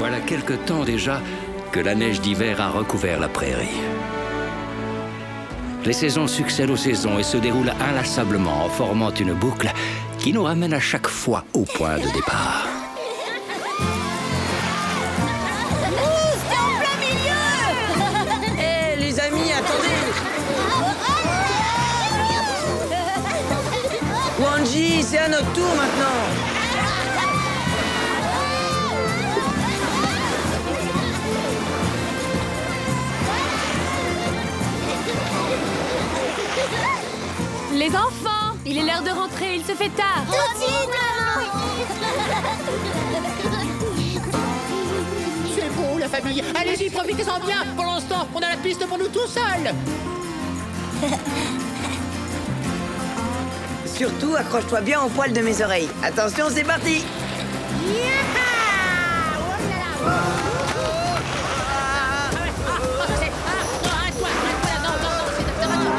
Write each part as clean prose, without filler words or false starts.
Voilà quelque temps déjà que la neige d'hiver a recouvert la prairie. Les saisons succèdent aux saisons et se déroulent inlassablement en formant une boucle qui nous ramène à chaque fois au point de départ. Mousse, t'es en plein milieu. Hé, les amis, attendez. Wanji, c'est à notre tour maintenant. Les enfants, il est l'heure de rentrer, il se fait tard. Tout de suite, maman. C'est beau, la famille. Allez-y, profitez-en bien. Pour l'instant, on a la piste pour nous tout seuls. Surtout, accroche-toi bien au poil de mes oreilles. Attention, c'est parti.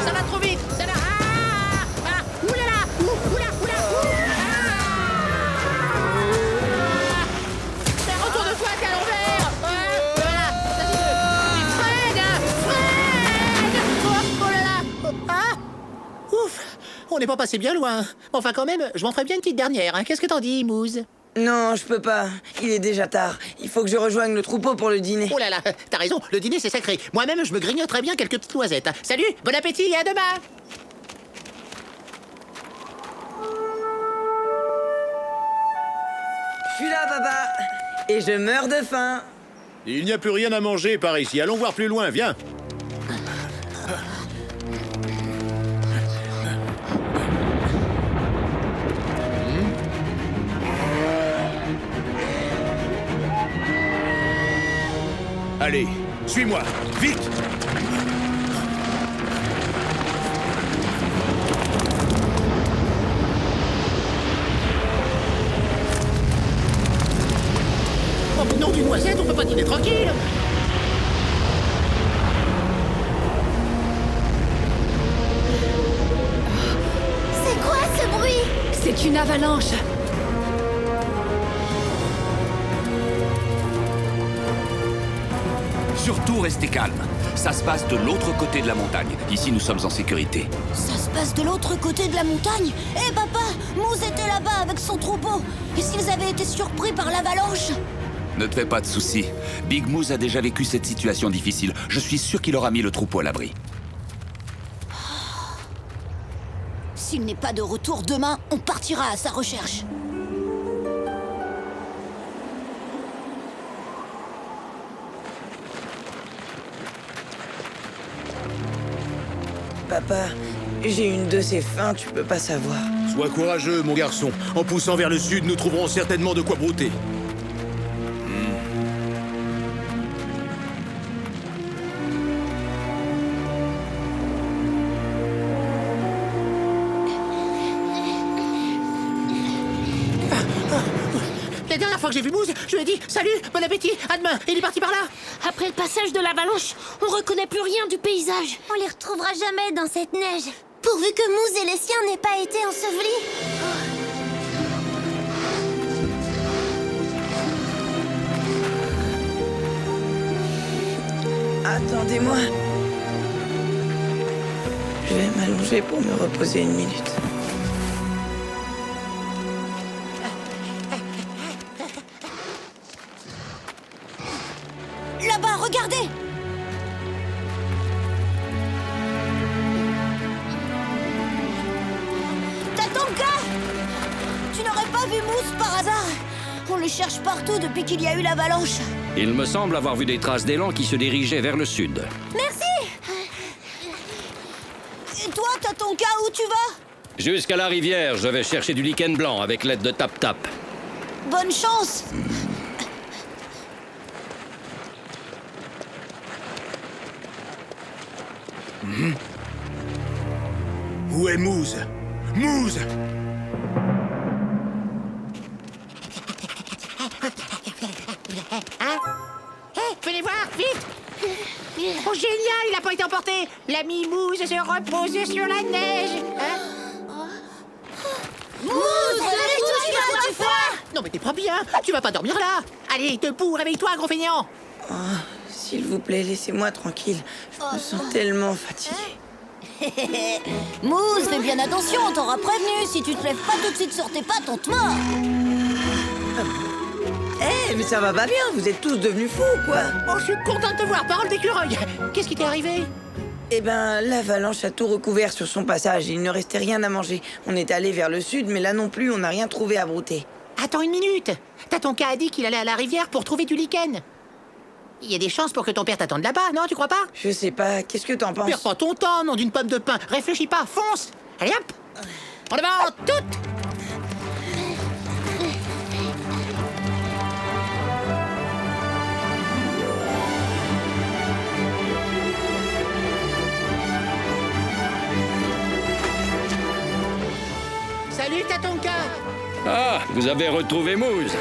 Ça va trop vite. Ça va. Oulala. Retourne-toi, t'es à l'envers. Voilà. Ça, c'est deux. Fred. Oh là là. Ah. Ouf. On n'est pas passé bien loin. Enfin, quand même, je m'en ferai bien une petite dernière. Hein. Qu'est-ce que t'en dis, Mouze? Non, je peux pas. Il est déjà tard. Il faut que je rejoigne le troupeau pour le dîner. Oh là là, t'as raison, le dîner c'est sacré. Moi-même, je me grignoterais bien quelques petites noisettes. Hein. Salut, bon appétit et à demain. Je suis là, papa. Et je meurs de faim. Il n'y a plus rien à manger par ici. Allons voir plus loin, viens. Allez, suis-moi, vite! Oh non, d'une noisette, on peut pas dîner tranquille. C'est quoi ce bruit? C'est une avalanche. Surtout, restez calme. Ça se passe de l'autre côté de la montagne. Ici, nous sommes en sécurité. Ça se passe de l'autre côté de la montagne. Eh papa, Mousse était là-bas avec son troupeau. Et s'ils avaient été surpris par l'avalanche? Ne te fais pas de soucis. Big Moose a déjà vécu cette situation difficile. Je suis sûr qu'il aura mis le troupeau à l'abri. S'il n'est pas de retour demain, on partira à sa recherche. Papa, j'ai une de ces faims, tu peux pas savoir. Sois courageux, mon garçon. En poussant vers le sud, nous trouverons certainement de quoi brouter. La dernière fois que j'ai vu Mousse, je lui ai dit salut, bon appétit, à demain. Et il est parti par là. Après le passage de l'avalanche, on reconnaît plus rien du paysage. On les retrouvera jamais dans cette neige. Pourvu que Mousse et les siens n'aient pas été ensevelis. Attendez-moi. Je vais m'allonger pour me reposer une minute. Là-bas, regardez! Tatanka! Tu n'aurais pas vu Mousse par hasard? On le cherche partout depuis qu'il y a eu l'avalanche. Il me semble avoir vu des traces d'élan qui se dirigeaient vers le sud. Merci! Et toi, Tatanka, où tu vas? Jusqu'à la rivière, je vais chercher du lichen blanc avec l'aide de Tap Tap. Bonne chance! Où est Mousse? Mousse! Venez voir, vite. Oh, génial, il n'a pas été emporté. L'ami Mousse se repose sur la neige. Hein? Mousse, lève-toi du froid! Non, Non mais t'es pas bien. Tu vas pas dormir là. Allez, debout, réveille-toi, gros feignant. S'il vous plaît, laissez-moi tranquille. Je me sens tellement fatiguée. Mousse, fais bien attention, on t'aura prévenu. Si tu te lèves pas tout de suite sur tes pattes, on te mord. Mais ça va pas bien, vous êtes tous devenus fous, quoi. Oh, je suis content de te voir, parole d'écureuil. Qu'est-ce qui t'est arrivé? Eh ben, l'avalanche a tout recouvert sur son passage et il ne restait rien à manger. On est allé vers le sud, mais là non plus, on n'a rien trouvé à brouter. Attends une minute. Tatonka a dit qu'il allait à la rivière pour trouver du lichen. Il y a des chances pour que ton père t'attende là-bas, non, tu crois pas? Je sais pas, qu'est-ce que t'en penses? Perds pas ton temps, nom d'une pomme de pain. Réfléchis pas, fonce. Allez hop. En avant, toutes. Salut, Tatonka. Ah, vous avez retrouvé Mousse.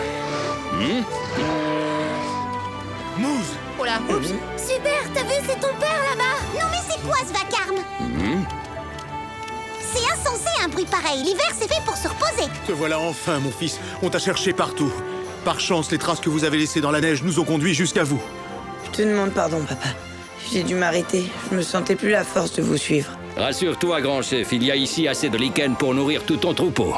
Mousse! Oh là, oups. Super, t'as vu, c'est ton père là-bas. Non mais c'est quoi ce vacarme? C'est insensé un bruit pareil. L'hiver c'est fait pour se reposer. Te voilà enfin, mon fils. On t'a cherché partout. Par chance, les traces que vous avez laissées dans la neige nous ont conduits jusqu'à vous. Je te demande pardon, papa. J'ai dû m'arrêter. Je me sentais plus la force de vous suivre. Rassure-toi, grand chef, il y a ici assez de lichen pour nourrir tout ton troupeau.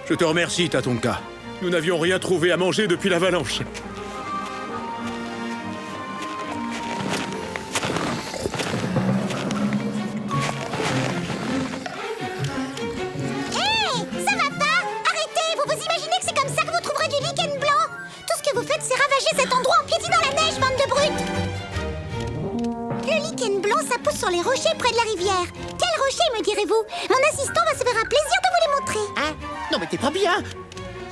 Je te remercie, Tatonka. Nous n'avions rien trouvé à manger depuis l'avalanche. Ça va pas? Arrêtez! Vous vous imaginez que c'est comme ça que vous trouverez du lichen blanc? Tout ce que vous faites, c'est ravager cet endroit en piétinant la neige, bande de brutes! Le lichen blanc, ça pousse sur les rochers près de la rivière. Quel rocher, me direz-vous? Mon assistant va se faire un plaisir de vous les montrer. Hein? Non mais t'es pas bien.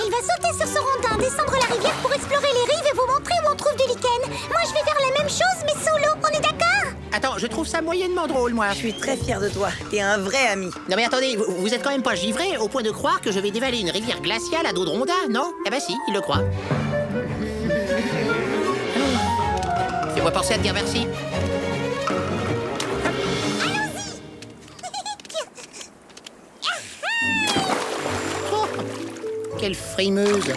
Il va sauter sur ce rondin, descendre la rivière pour explorer les rives et vous montrer où on trouve du lichen. Moi, je vais faire la même chose, mais sous l'eau. On est d'accord? Attends, je trouve ça moyennement drôle, moi. Je suis très fière de toi. T'es un vrai ami. Non mais attendez, vous êtes quand même pas givré au point de croire que je vais dévaler une rivière glaciale à dos de rondin, non? Eh ben si, il le croit. Fais-moi penser à te dire merci. Oh, quelle frimeuse.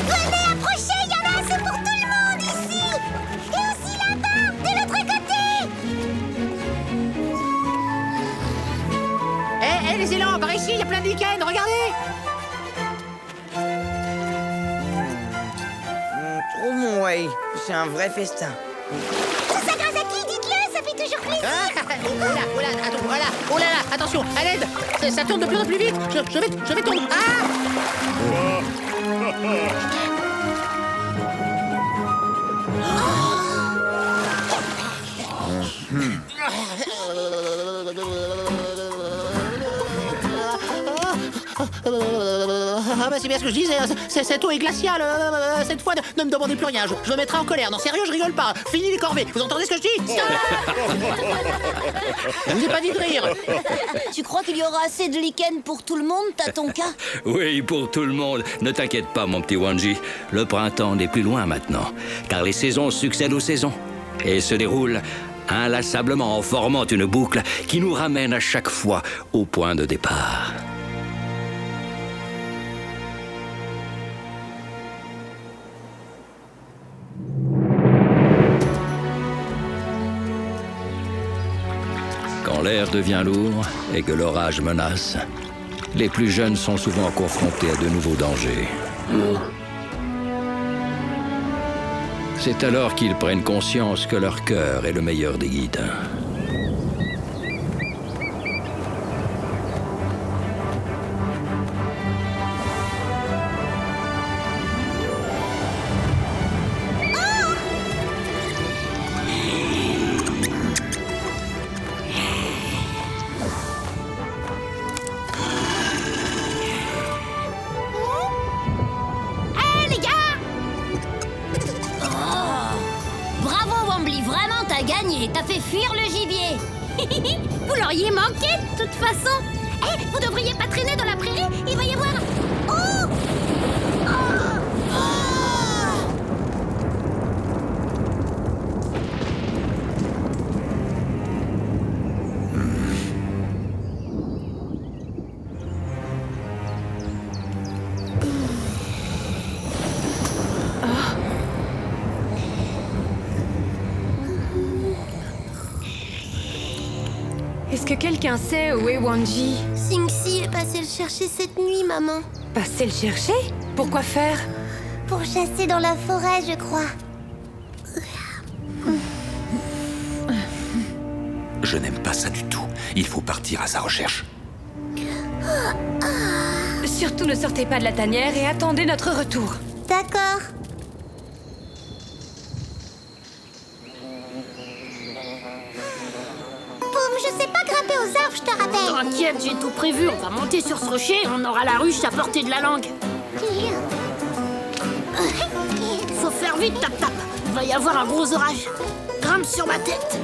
Venez, approchez, il y en a assez pour tout le monde ici. Et aussi là-bas, de l'autre côté. Eh, les élans, par ici, il y a plein de lichen, regardez. Trop mon way. C'est un vrai festin. Tout ça grâce à qui? Dites-le, ça fait toujours plaisir. Ah, oh là, attends, voilà, oh là là, attention, à l'aide. Ça tourne de plus en plus vite. Je vais tomber. Ah! Ah bah c'est bien ce que je disais, cette eau est glaciale. Cette fois, ne me demandez plus rien, je me mettrai en colère. Non, sérieux, je rigole pas. Fini les corvées, vous entendez ce que je dis? Je vous ai pas dit de rire. Tu crois qu'il y aura assez de lichen pour tout le monde, Tatonka? Oui, pour tout le monde. Ne t'inquiète pas, mon petit Wanji. Le printemps n'est plus loin maintenant, car les saisons succèdent aux saisons et se déroulent inlassablement en formant une boucle qui nous ramène à chaque fois au point de départ. Quand l'air devient lourd et que l'orage menace, les plus jeunes sont souvent confrontés à de nouveaux dangers. C'est alors qu'ils prennent conscience que leur cœur est le meilleur des guides. Hé, les gars! Bravo, Wambly, vraiment, t'as gagné. T'as fait fuir le gibier. Vous l'auriez manqué, de toute façon. Hé, vous devriez pas traîner dans la prairie. Il va y avoir... Oh! Oh! Est-ce que quelqu'un sait où est Wanji? Singsi est passé le chercher cette nuit, maman. Passez le chercher? Pourquoi faire? Pour chasser dans la forêt, je crois. Je n'aime pas ça du tout. Il faut partir à sa recherche. Surtout ne sortez pas de la tanière et attendez notre retour. D'accord. Poum, je sais pas grimper aux arbres, je te rappelle. T'inquiète, j'ai tout prévu. On va monter sur ce rocher et on aura la ruche à portée de la langue. Faut faire vite, tap-tap. Il va y avoir un gros orage. Grimpe sur ma tête.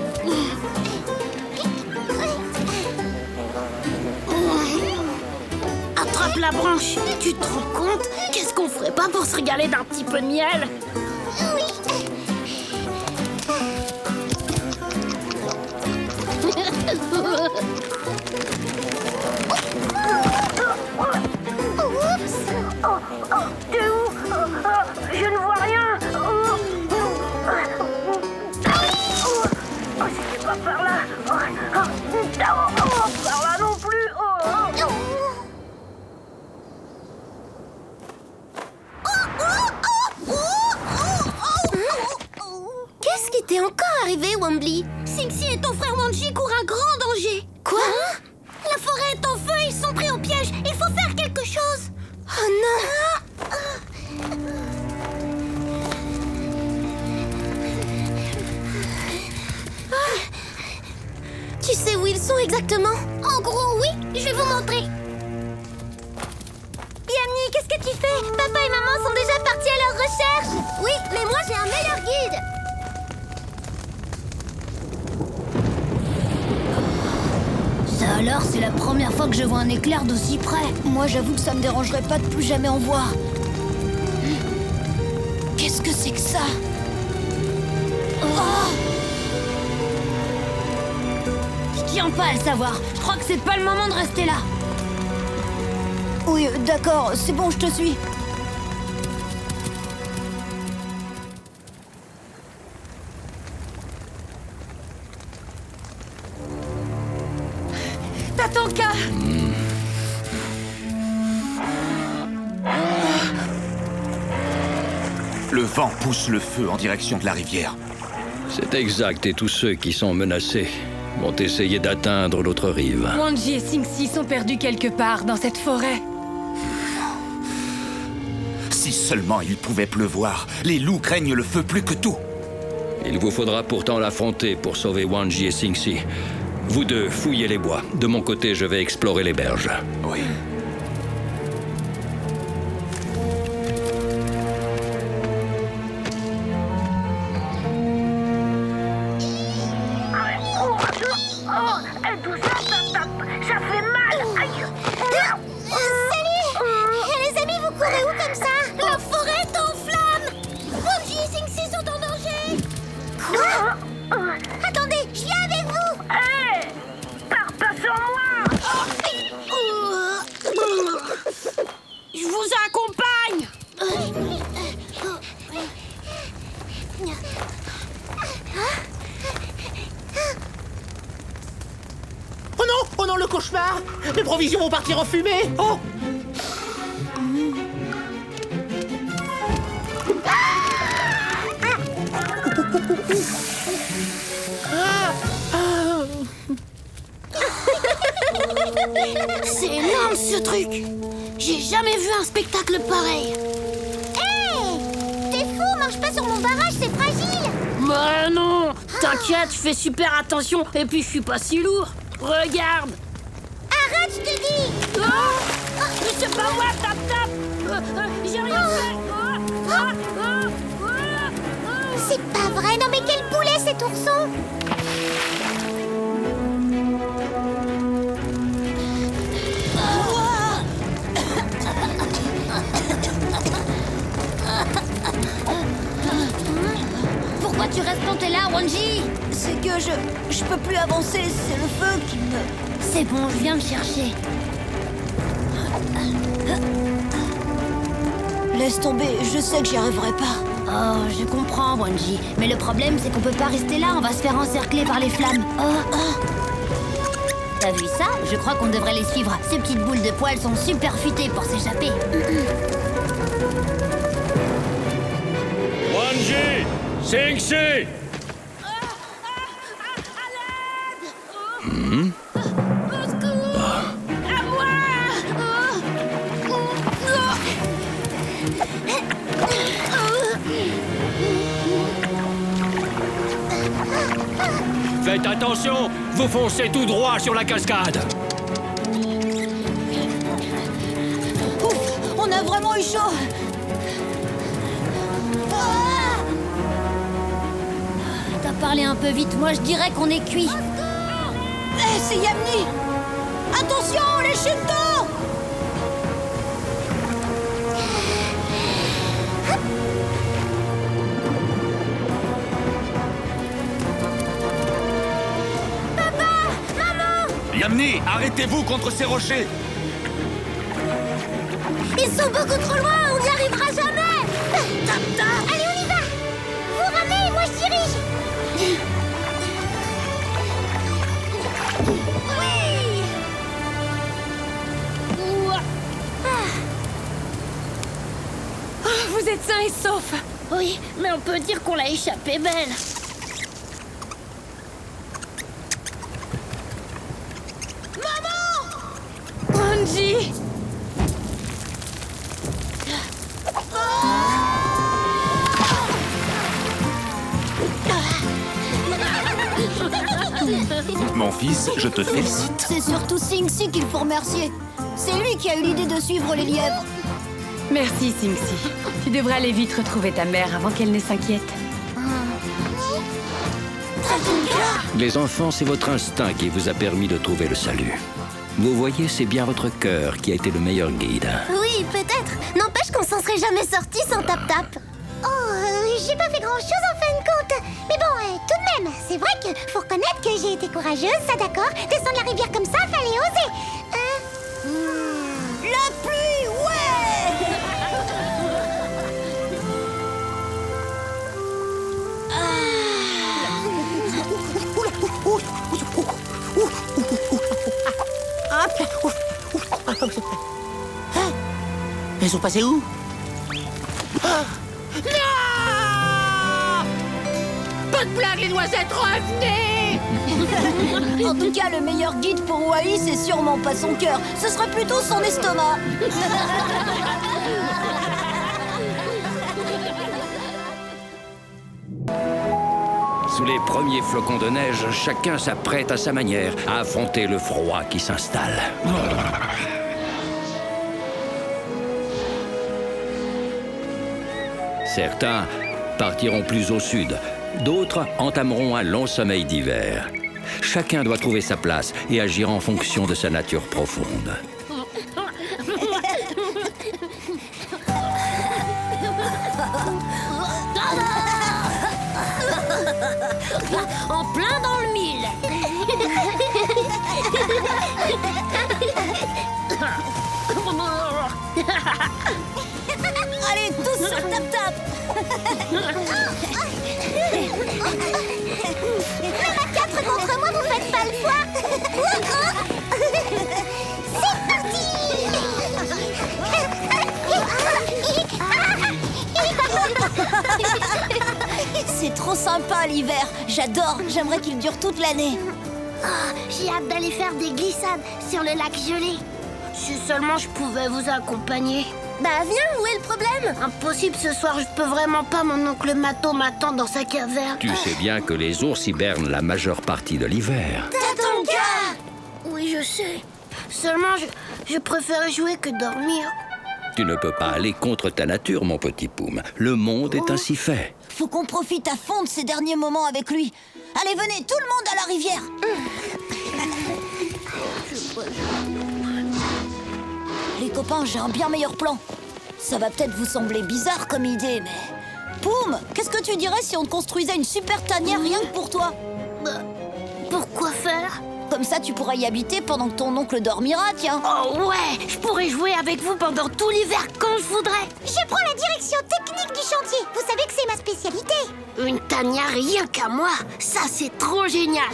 Attrape la branche. Tu te rends compte? Qu'est-ce qu'on ferait pas pour se régaler d'un petit peu de miel? Oui. Oups. T'es où? Je ne vois rien. C'était pas par là. Par là non plus. Qu'est-ce qui t'est encore arrivé, Wambly? Singsi et ton frère Wanji courent un grand danger. Quoi? La forêt est en feu, ils sont pris au piège. Il faut faire quelque chose. Oh non! Tu sais où ils sont exactement? En gros, oui, je vais vous montrer. Yamni, qu'est-ce que tu fais? Papa et maman sont déjà partis à leur recherche. Oui, mais moi j'ai un meilleur guide. Ça alors, c'est la première fois que je vois un éclair d'aussi près. Moi, j'avoue que ça me dérangerait pas de plus jamais en voir. Qu'est-ce que c'est que ça? Oh! Je tiens pas à le savoir. Je crois que c'est pas le moment de rester là. Oui, d'accord, c'est bon, je te suis. Tatanka! Le vent pousse le feu en direction de la rivière. C'est exact, et tous ceux qui sont menacés vont essayer d'atteindre l'autre rive. Wanji et Singsi sont perdus quelque part dans cette forêt. Si seulement il pouvait pleuvoir. Les loups craignent le feu plus que tout. Il vous faudra pourtant l'affronter pour sauver Wanji et Singsi. Vous deux, fouillez les bois. De mon côté, je vais explorer les berges. Oui. Ça fait mal. Aïe. Salut! Les amis, vous courez où comme ça? La forêt est en flammes. Wanji et Singsi sont en danger. Quoi? Attendez, je viens avec vous. Hé, pars pas sur moi. Je vous accompagne. Oh non, le cauchemar! Les provisions vont partir en fumée! Oh! C'est énorme ce truc. J'ai jamais vu un spectacle pareil. Hé! T'es fou, marche pas sur mon barrage, c'est fragile. Mais non, t'inquiète, je fais super attention et puis je suis pas si lourd. Regarde. Arrête, je te dis. Mais c'est pas moi, tap-tap. J'ai rien fait. C'est pas vrai, non mais quel boulet cet ourson! Pourquoi tu restes planté là, Wanji? C'est que je peux plus avancer, c'est le feu qui me... C'est bon, je viens me chercher. Laisse tomber, je sais que j'y arriverai pas. Oh, je comprends, Wanji. Mais le problème, c'est qu'on peut pas rester là, on va se faire encercler par les flammes. Oh, oh. T'as vu ça? Je crois qu'on devrait les suivre. Ces petites boules de poils sont super futées pour s'échapper. Wanji! Sing-Si! Faites attention, vous foncez tout droit sur la cascade. Ouf, on a vraiment eu chaud. Ah! T'as parlé un peu vite, moi je dirais qu'on est cuit. Eh, c'est Yamni! Attention, les chutes d'eau! Yamni, arrêtez-vous contre ces rochers! Ils sont beaucoup trop loin, on n'y arrivera jamais. Allez, on y va. Vous ramez, moi je dirige. Oui. Vous êtes sains et saufs. Oui, mais on peut dire qu'on l'a échappé belle. Wanji! Mon fils, je te félicite. C'est surtout Sing-Si qu'il faut remercier. C'est lui qui a eu l'idée de suivre les lièvres. Merci, Sing-Si. Tu devrais aller vite retrouver ta mère avant qu'elle ne s'inquiète. Les enfants, c'est votre instinct qui vous a permis de trouver le salut. Vous voyez, c'est bien votre cœur qui a été le meilleur guide. Oui, peut-être. N'empêche qu'on s'en serait jamais sorti sans tap-tap. Oh, j'ai pas fait grand-chose en fin de compte. Mais bon, tout de même, c'est vrai que faut reconnaître que j'ai été courageuse, ça d'accord. Descendre la rivière comme ça, fallait oser. La pluie, ouais! Ils sont passés où? Ah! Non! Pas de blague, les noisettes, revenez! En tout cas, le meilleur guide pour Wally, c'est sûrement pas son cœur. Ce serait plutôt son estomac. Sous les premiers flocons de neige, chacun s'apprête à sa manière à affronter le froid qui s'installe. Certains partiront plus au sud, d'autres entameront un long sommeil d'hiver. Chacun doit trouver sa place et agir en fonction de sa nature profonde. En plein dans le mille. Allez, tous sur tap-tap! Même à 4 contre moi, vous faites pas le poids. C'est parti. C'est trop sympa l'hiver. J'adore. J'aimerais qu'il dure toute l'année. J'ai hâte d'aller faire des glissades sur le lac gelé. Si seulement je pouvais vous accompagner. Bah viens, où est le problème? Impossible ce soir, je peux vraiment pas, mon oncle Mato m'attend dans sa caverne. Tu sais bien que les ours hibernent la majeure partie de l'hiver. Tatanka! Oui, je sais. Seulement, je préfère jouer que dormir. Tu ne peux pas aller contre ta nature, mon petit Poum. Le monde est ainsi fait. Faut qu'on profite à fond de ces derniers moments avec lui. Allez, venez, tout le monde à la rivière. Les copains, j'ai un bien meilleur plan. Ça va peut-être vous sembler bizarre comme idée, mais... Poum, qu'est-ce que tu dirais si on te construisait une super tanière rien que pour toi? Pourquoi faire? Comme ça, tu pourras y habiter pendant que ton oncle dormira, tiens. Oh ouais, je pourrais jouer avec vous pendant tout l'hiver quand je voudrais. Je prends la direction technique du chantier. Vous savez que c'est ma spécialité. Une tanière rien qu'à moi, ça c'est trop génial.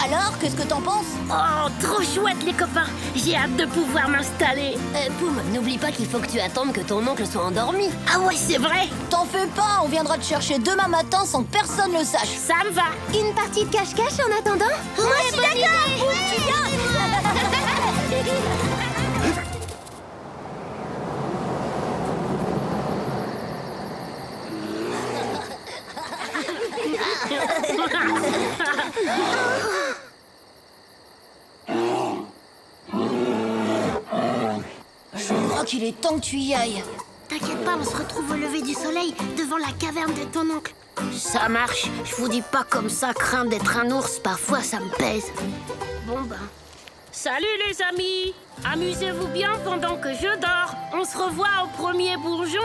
Alors, qu'est-ce que t'en penses? Oh, trop chouette les copains. J'ai hâte de pouvoir m'installer. Poum, n'oublie pas qu'il faut que tu attendes que ton oncle soit endormi. Ah ouais, c'est vrai. T'en fais pas, on viendra te chercher demain matin sans que personne le sache. Ça me va. Une partie de cache-cache en attendant? Moi, je suis d'accord. Poum, tu viens? Je crois qu'il est temps que tu y ailles. T'inquiète pas, on se retrouve au lever du soleil devant la caverne de ton oncle. Ça marche. Je vous dis pas comme ça, craindre d'être un ours. Parfois, ça me pèse. Bon ben. Salut les amis! Amusez-vous bien pendant que je dors. On se revoit au premier bourgeon.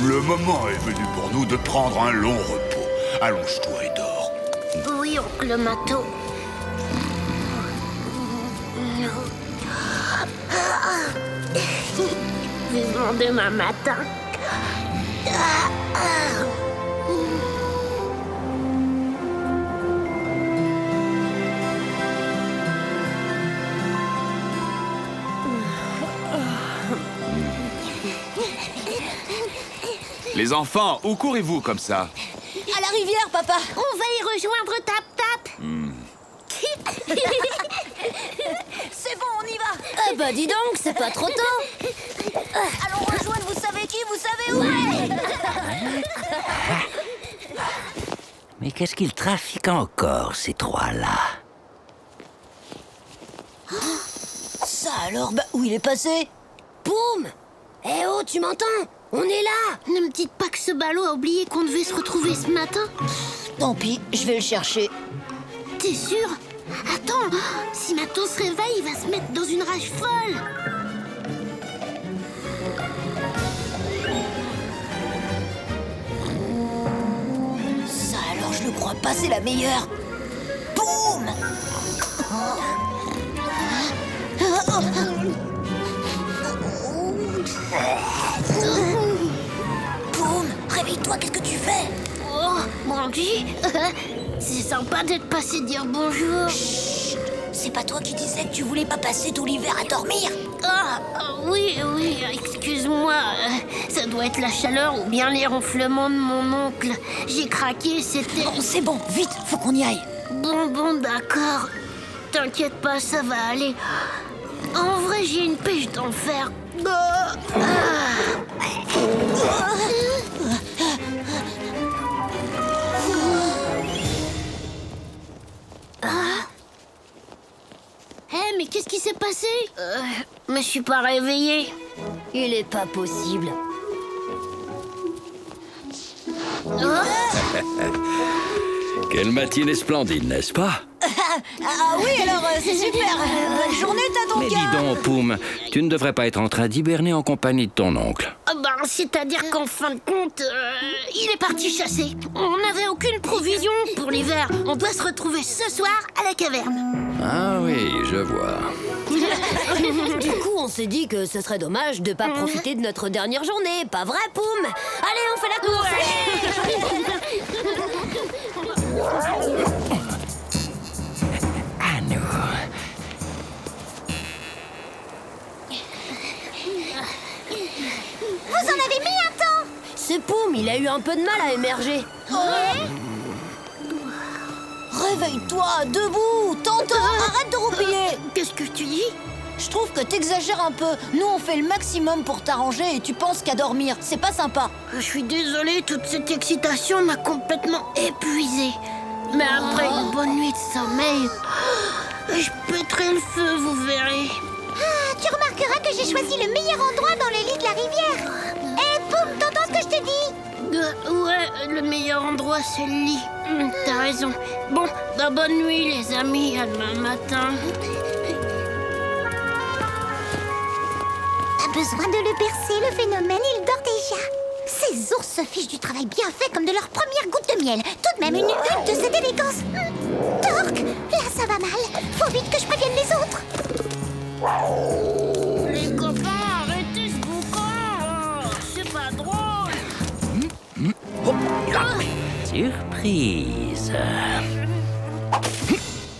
Le moment est venu pour nous de prendre un long repos. Allonge-toi et dors. Oui, oncle Mato. Vivement demain matin. Les enfants, où courez-vous comme ça? À la rivière, papa. On va y rejoindre Tap Tap. C'est bon, on y va. Bah dis donc, c'est pas trop tôt. Allons rejoindre, vous savez qui, vous savez où? Mais qu'est-ce qu'ils trafiquent encore, ces trois-là? Ça alors, bah où il est passé? Poum! Eh oh, tu m'entends? On est là! Ne me dites pas que ce ballot a oublié qu'on devait se retrouver ce matin. Tant pis, je vais le chercher. T'es sûr? Attends, si Mato se réveille, il va se mettre dans une rage folle. Ça alors, je le crois pas, c'est la meilleure. Boum! Boum! Réveille-toi, qu'est-ce que tu fais? Oh, Brandy, c'est sympa d'être passé dire bonjour. Chut! C'est pas toi qui disais que tu voulais pas passer tout l'hiver à dormir? Oui, excuse-moi. Ça doit être la chaleur ou bien les ronflements de mon oncle. J'ai craqué, c'était... Bon, c'est bon, vite, faut qu'on y aille. Bon, d'accord. T'inquiète pas, ça va aller. En vrai, j'ai une pêche d'enfer. Mais qu'est-ce qui s'est passé? Me suis pas réveillée. Il est pas possible. Quelle matinée splendide, n'est-ce pas? Ah oui, alors c'est super. Bonne journée, Mais dis donc, Poum, tu ne devrais pas être en train d'hiberner en compagnie de ton oncle. C'est-à-dire qu'en fin de compte, il est parti chasser. On n'avait aucune provision pour l'hiver. On doit se retrouver ce soir à la caverne. Ah oui, je vois. Du coup, on s'est dit que ce serait dommage de pas profiter de notre dernière journée. Pas vrai, Poum? Allez, on fait la course! À nous. Vous en avez mis un temps! Ce Poum, il a eu un peu de mal à émerger. Réveille-toi, debout, Tonton, arrête de roupiller. Qu'est-ce que tu dis? Je trouve que t'exagères un peu. Nous, on fait le maximum pour t'arranger et tu penses qu'à dormir. C'est pas sympa. Je suis désolée, toute cette excitation m'a complètement épuisée. Mais après une bonne nuit de sommeil, je pèterai le feu, vous verrez. Ah, tu remarqueras que j'ai choisi le meilleur endroit dans le lit de la rivière. Hé, Poum, t'entends ce que je te dis? Ouais, le meilleur endroit, c'est le lit. T'as raison. Bon, bonne nuit, les amis. À demain matin. Pas besoin de le bercer, le phénomène, il dort déjà. Ces ours se fichent du travail bien fait comme de leur première goutte de miel. Tout de même une hutte de cette élégance. Torque, là ça va mal. Faut vite que je prévienne les autres. Les copains, arrêtez ce boucan. C'est pas drôle. Surprise.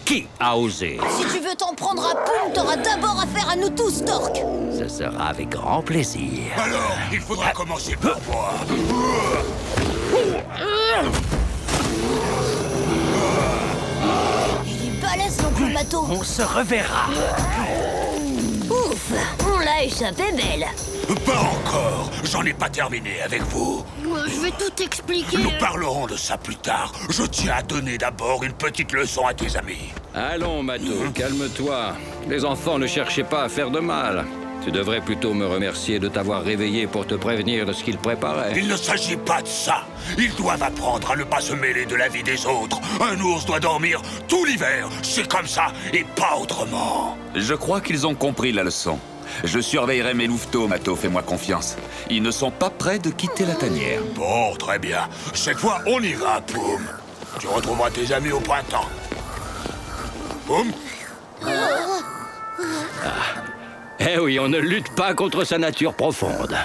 Qui a osé? Si tu veux t'en prendre à Poum, t'auras d'abord affaire à nous tous, Torque. Ce sera avec grand plaisir. Alors, il faudra commencer par moi. Il est balèze, l'oncle Mato. On se reverra. Ouf, on l'a échappé belle. Pas encore. J'en ai pas terminé avec vous. Je vais tout expliquer. Nous parlerons de ça plus tard. Je tiens à donner d'abord une petite leçon à tes amis. Allons, Mato, calme-toi. Les enfants ne cherchaient pas à faire de mal. Tu devrais plutôt me remercier de t'avoir réveillé pour te prévenir de ce qu'ils préparaient. Il ne s'agit pas de ça. Ils doivent apprendre à ne pas se mêler de la vie des autres. Un ours doit dormir tout l'hiver. C'est comme ça et pas autrement. Je crois qu'ils ont compris la leçon. Je surveillerai mes louveteaux, Mato, fais-moi confiance. Ils ne sont pas prêts de quitter la tanière. Bon, très bien. Cette fois, on y va, Poum. Tu retrouveras tes amis au printemps. Poum. Eh oui, on ne lutte pas contre sa nature profonde.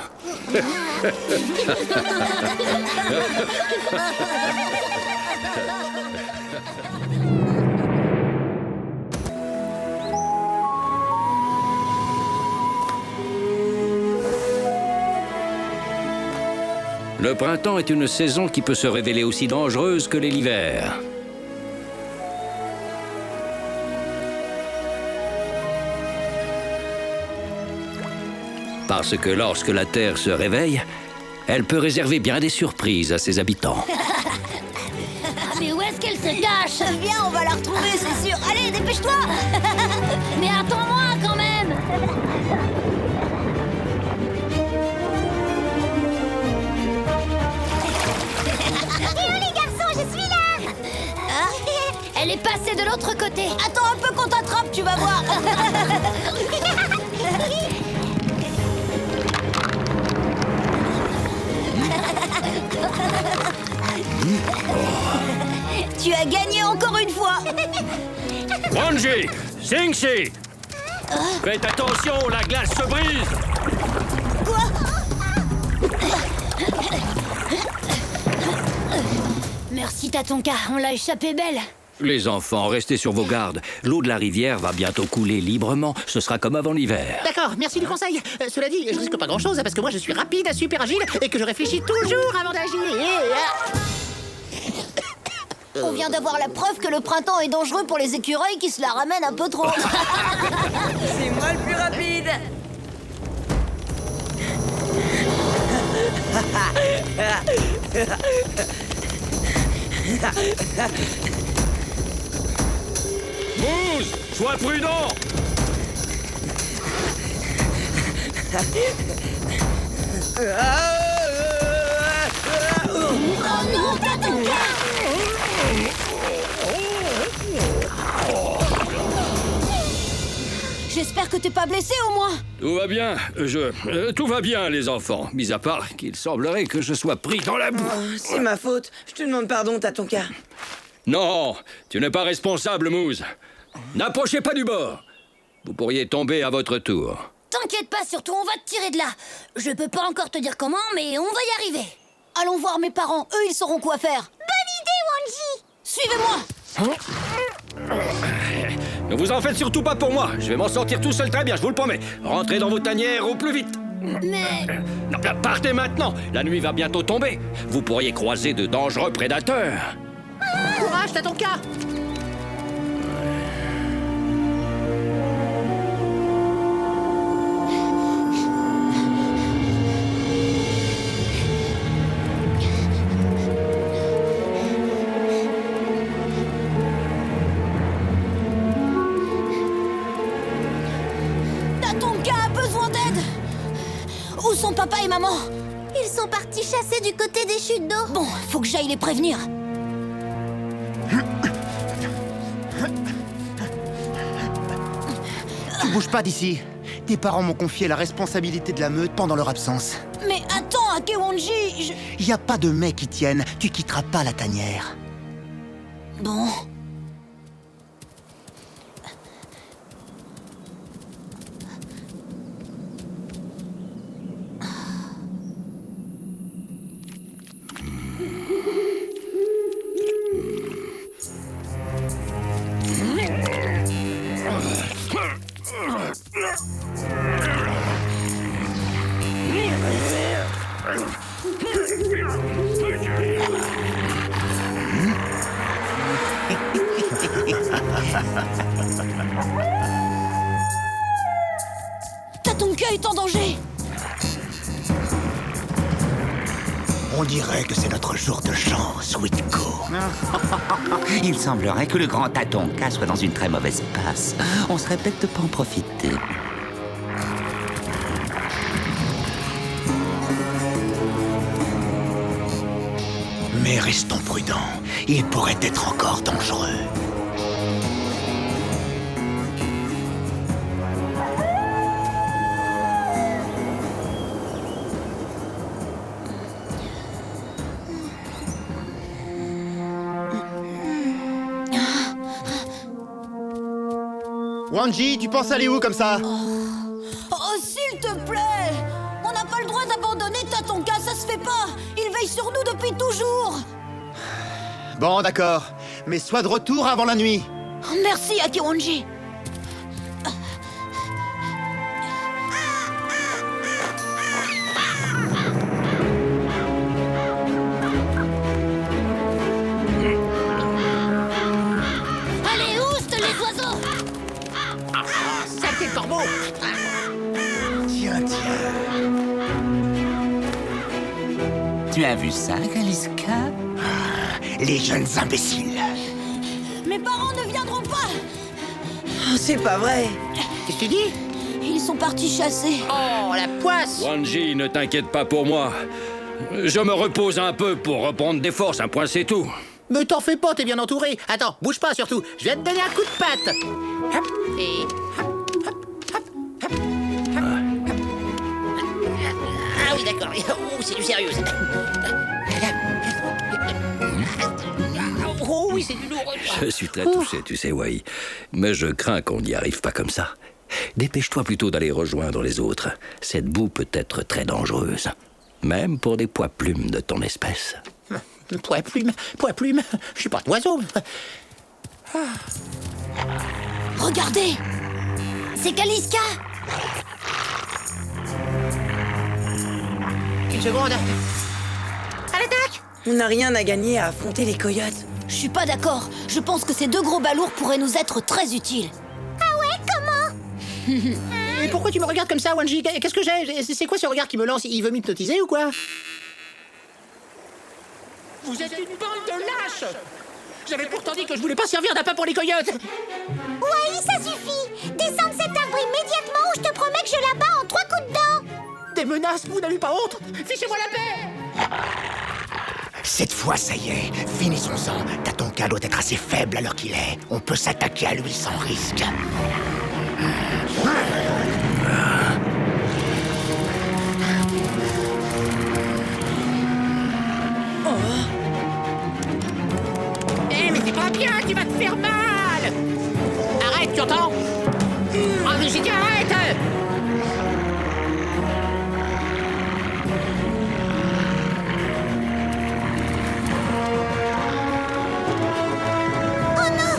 Le printemps est une saison qui peut se révéler aussi dangereuse que l'hiver. Parce que lorsque la Terre se réveille, elle peut réserver bien des surprises à ses habitants. Mais où est-ce qu'elle se cache? Viens, on va la retrouver, c'est sûr. Allez, dépêche-toi. Mais attends-moi quand même. Les garçons, je suis là. Elle est passée de l'autre côté. Attends un peu qu'on t'attrape, tu vas voir. Tu as gagné encore une fois. Wanji, Singsi, faites attention, la glace se brise. Merci Tatonka, on l'a échappé belle. Les enfants, restez sur vos gardes. L'eau de la rivière va bientôt couler librement. Ce sera comme avant l'hiver. D'accord, merci du conseil. Cela dit, je risque pas grand-chose parce que moi je suis rapide, super agile et que je réfléchis toujours avant d'agir. On vient d'avoir la preuve que le printemps est dangereux pour les écureuils qui se la ramènent un peu trop. C'est moi le plus rapide. Moose, sois prudent. Oh non, Tatonka! J'espère que t'es pas blessé au moins. Tout va bien, tout va bien, les enfants. Mis à part qu'il semblerait que je sois pris dans la boue. Oh, c'est ma faute. Je te demande pardon, Tatonka. Non, tu n'es pas responsable, Moose. N'approchez pas du bord. Vous pourriez tomber à votre tour. T'inquiète pas, surtout on va te tirer de là. Je peux pas encore te dire comment, mais on va y arriver. Allons voir mes parents, eux ils sauront quoi faire. Bonne idée, Wanji. Suivez-moi. Ne vous en faites surtout pas pour moi. Je vais m'en sortir tout seul très bien, je vous le promets. Rentrez dans vos tanières au plus vite. Mais... Non, partez maintenant. La nuit va bientôt tomber. Vous pourriez croiser de dangereux prédateurs. Courage, t'as ton cas. Tatonka a besoin d'aide. Où sont papa et maman? Ils sont partis chasser du côté des chutes d'eau. Bon, faut que j'aille les prévenir. Tu bouges pas d'ici. Tes parents m'ont confié la responsabilité de la meute pendant leur absence. Mais attends, Akewonji, Y a pas de mais qui tiennent. Tu quitteras pas la tanière. Bon... Tatonka est en danger. On dirait que c'est notre jour de chance, Witko. Il semblerait que le grand Tatonka soit dans une très mauvaise passe. On serait bête de pas en profiter. Mais restons prudents. Il pourrait être encore dangereux. Wanji, tu penses aller où comme ça? Oh, s'il te plaît! On n'a pas le droit d'abandonner Tatonka, ça se fait pas! Il veille sur nous depuis toujours! Bon, d'accord. Mais sois de retour avant la nuit. Merci, Akewonji! Allez, oust les oiseaux! Saleté de corbeau. Tiens, tiens. Tu as vu ça, Kaliska? Les jeunes imbéciles. Mes parents ne viendront pas! Oh, c'est pas vrai. Qu'est-ce que tu dis? Ils sont partis chasser. Oh, la poisse. Wanji, ne t'inquiète pas pour moi. Je me repose un peu pour reprendre des forces, un point c'est tout. Me t'en fais pas, t'es bien entouré. Attends, bouge pas surtout. Je vais te donner un coup de patte. Hop, et hop, hop, hop, hop, hop, hop. Ah oui, d'accord. Oh, c'est du sérieux, ça. Oh oui, c'est du lourd. Je suis très touché, tu sais, Wai. Mais je crains qu'on n'y arrive pas comme ça. Dépêche-toi plutôt d'aller rejoindre les autres. Cette boue peut être très dangereuse. Même pour des pois plumes de ton espèce. Pois plume. Je suis pas un oiseau. Regardez! C'est Kaliska! Une seconde. À l'attaque! On n'a rien à gagner à affronter les coyotes. Je suis pas d'accord. Je pense que ces deux gros balourds pourraient nous être très utiles. Ah ouais, comment? Mais pourquoi tu me regardes comme ça, Wanji? Qu'est-ce que j'ai? C'est quoi ce regard qui me lance? Il veut m'hypnotiser ou quoi? Vous êtes une bande de lâches! J'avais pourtant dit que je voulais pas servir d'appât pour les coyotes! Ouais, ça suffit. Descends de cet arbre immédiatement ou je te promets que je l'abats en 3 coups de dent. Des menaces, vous n'avez pas honte? Fichez-moi la paix! Cette fois, ça y est. Finissons-en. Tatonka doit être assez faible à l'heure qu'il est. On peut s'attaquer à lui sans risque. Eh, mais c'est pas bien, tu vas te faire mal! Arrête, tu entends? Oh, mais j'ai dit arrête! Oh non!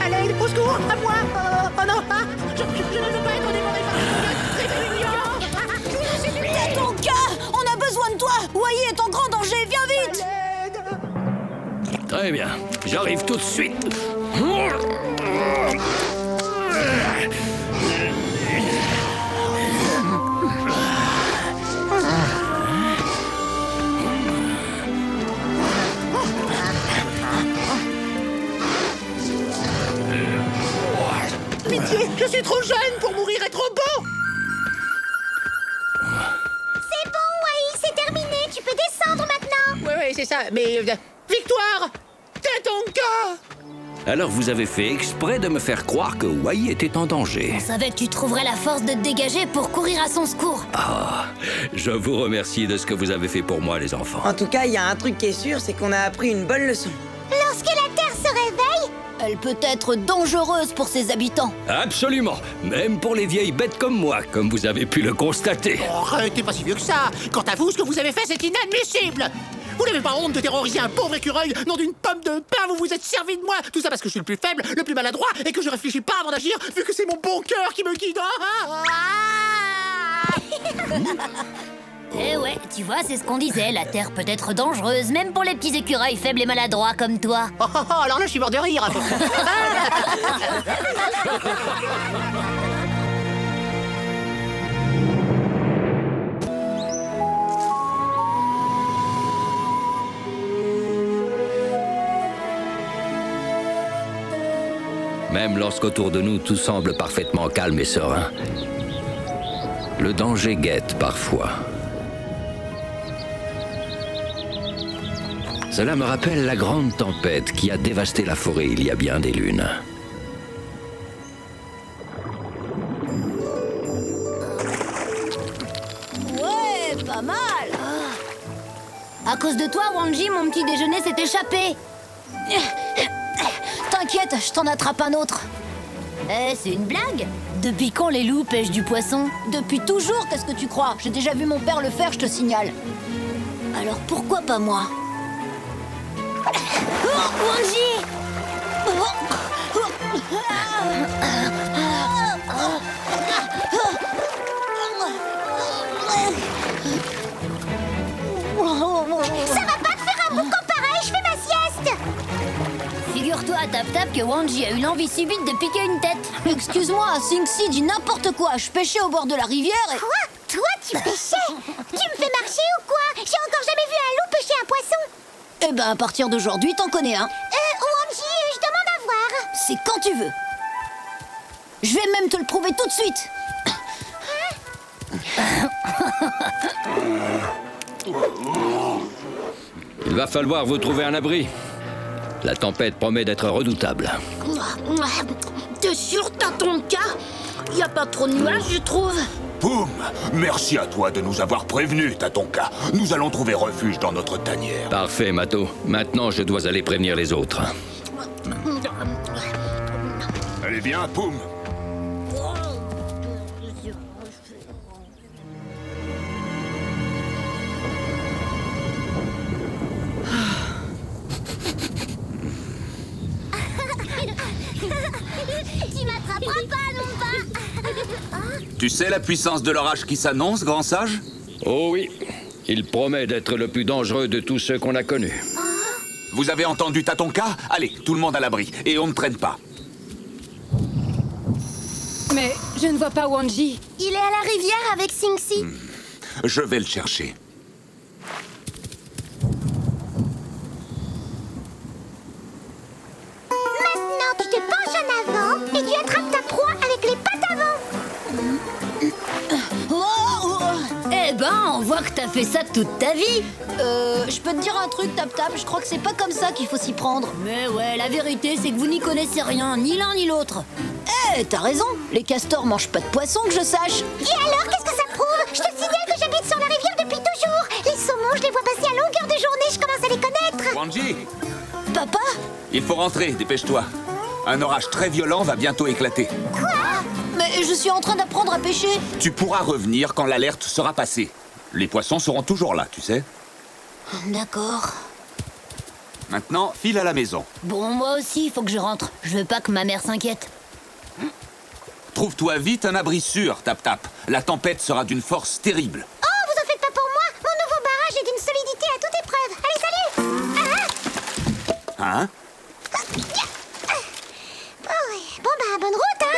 Allez, au secours! À moi. Oh non, je ne veux pas être au démon des Tatonka, on a besoin de toi. Wai est en grand danger, viens vite. Très bien, j'arrive tout de suite. Pitié, je suis trop jeune pour mourir et trop beau. C'est bon, Wai, c'est terminé. Tu peux descendre maintenant. Ouais, c'est ça, mais... victoire Tatonka. Alors vous avez fait exprès de me faire croire que Wai était en danger. On savait que tu trouverais la force de te dégager pour courir à son secours. Ah, je vous remercie de ce que vous avez fait pour moi, les enfants. En tout cas, il y a un truc qui est sûr, c'est qu'on a appris une bonne leçon. Lorsque la Terre se réveille, Elle peut être dangereuse pour ses habitants. Absolument, même pour les vieilles bêtes comme moi, comme vous avez pu le constater. Oh, t'es pas si vieux que ça. Quant à vous, ce que vous avez fait, c'est inadmissible. Vous n'avez pas honte de terroriser un pauvre écureuil, nom d'une pomme de pain, vous vous êtes servi de moi. Tout ça parce que je suis le plus faible, le plus maladroit, et que je réfléchis pas avant d'agir, vu que c'est mon bon cœur qui me guide. Eh ouais, tu vois, c'est ce qu'on disait, la Terre peut être dangereuse, même pour les petits écureuils faibles et maladroits comme toi. Oh, alors là, je suis mort de rire. Même lorsqu'autour de nous tout semble parfaitement calme et serein, le danger guette parfois. Cela me rappelle la grande tempête qui a dévasté la forêt il y a bien des lunes. Ouais, pas mal. À cause de toi, Wanji, mon petit déjeuner s'est échappé. T'inquiète, je t'en attrape un autre. Eh, c'est une blague? Depuis quand les loups pêchent du poisson? Depuis toujours, qu'est-ce que tu crois? J'ai déjà vu mon père le faire, je te signale. Alors pourquoi pas moi? Oh, Wanji! ça va pas te faire un boucan pareil, je fais ma sieste. Figure-toi à Tap-Tap que Wanji a eu l'envie subite de piquer une tête. Excuse-moi, Sing-Si dit n'importe quoi. Je pêchais au bord de la rivière et... Quoi? Toi, tu pêchais? Tu me fais marcher ou quoi? J'ai encore jamais vu un loup pêcher un poisson. Eh ben, à partir d'aujourd'hui, t'en connais un. Wanji, je demande à voir. C'est quand tu veux. Je vais même te le prouver tout de suite. Il va falloir vous trouver un abri. La tempête promet d'être redoutable. T'es sûr, t'as ton cas? Y a pas trop de nuages, je trouve. Poum! Merci à toi de nous avoir prévenus, Tatonka. Nous allons trouver refuge dans notre tanière. Parfait, Mato. Maintenant, je dois aller prévenir les autres. Allez, viens, Poum! Tu m'attraperas pas, non pas. Tu sais la puissance de l'orage qui s'annonce, grand sage? Oh oui, il promet d'être le plus dangereux de tous ceux qu'on a connus. Vous avez entendu Tatonka? Allez, tout le monde à l'abri, et on ne traîne pas. Mais je ne vois pas Wanji. Il est à la rivière avec Sing-Si. Je vais le chercher. Maintenant, tu te penches en avant et tu attrapes ta proie avec les pattes avant. Eh ben, on voit que t'as fait ça toute ta vie. Je peux te dire un truc, Tap-Tap, je crois que c'est pas comme ça qu'il faut s'y prendre. Mais ouais, la vérité, c'est que vous n'y connaissez rien, ni l'un ni l'autre. Eh, t'as raison, les castors mangent pas de poisson que je sache. Et alors, qu'est-ce que ça prouve? Je te signale que j'habite sur la rivière depuis toujours. Les saumons, je les vois passer à longueur de journée, je commence à les connaître. Wanji, Papa? il faut rentrer, dépêche-toi. Un orage très violent va bientôt éclater. Quoi? Mais je suis en train d'apprendre à pêcher. Tu pourras revenir quand l'alerte sera passée. Les poissons seront toujours là, tu sais. D'accord. Maintenant, file à la maison. Bon, moi aussi, il faut que je rentre. Je veux pas que ma mère s'inquiète. Trouve-toi vite un abri sûr, Tap Tap. La tempête sera d'une force terrible. Oh, vous en faites pas pour moi. Mon nouveau barrage est d'une solidité à toute épreuve. Allez, salut. Hein? Oh, ouais. Bon, bah, bonne route, hein.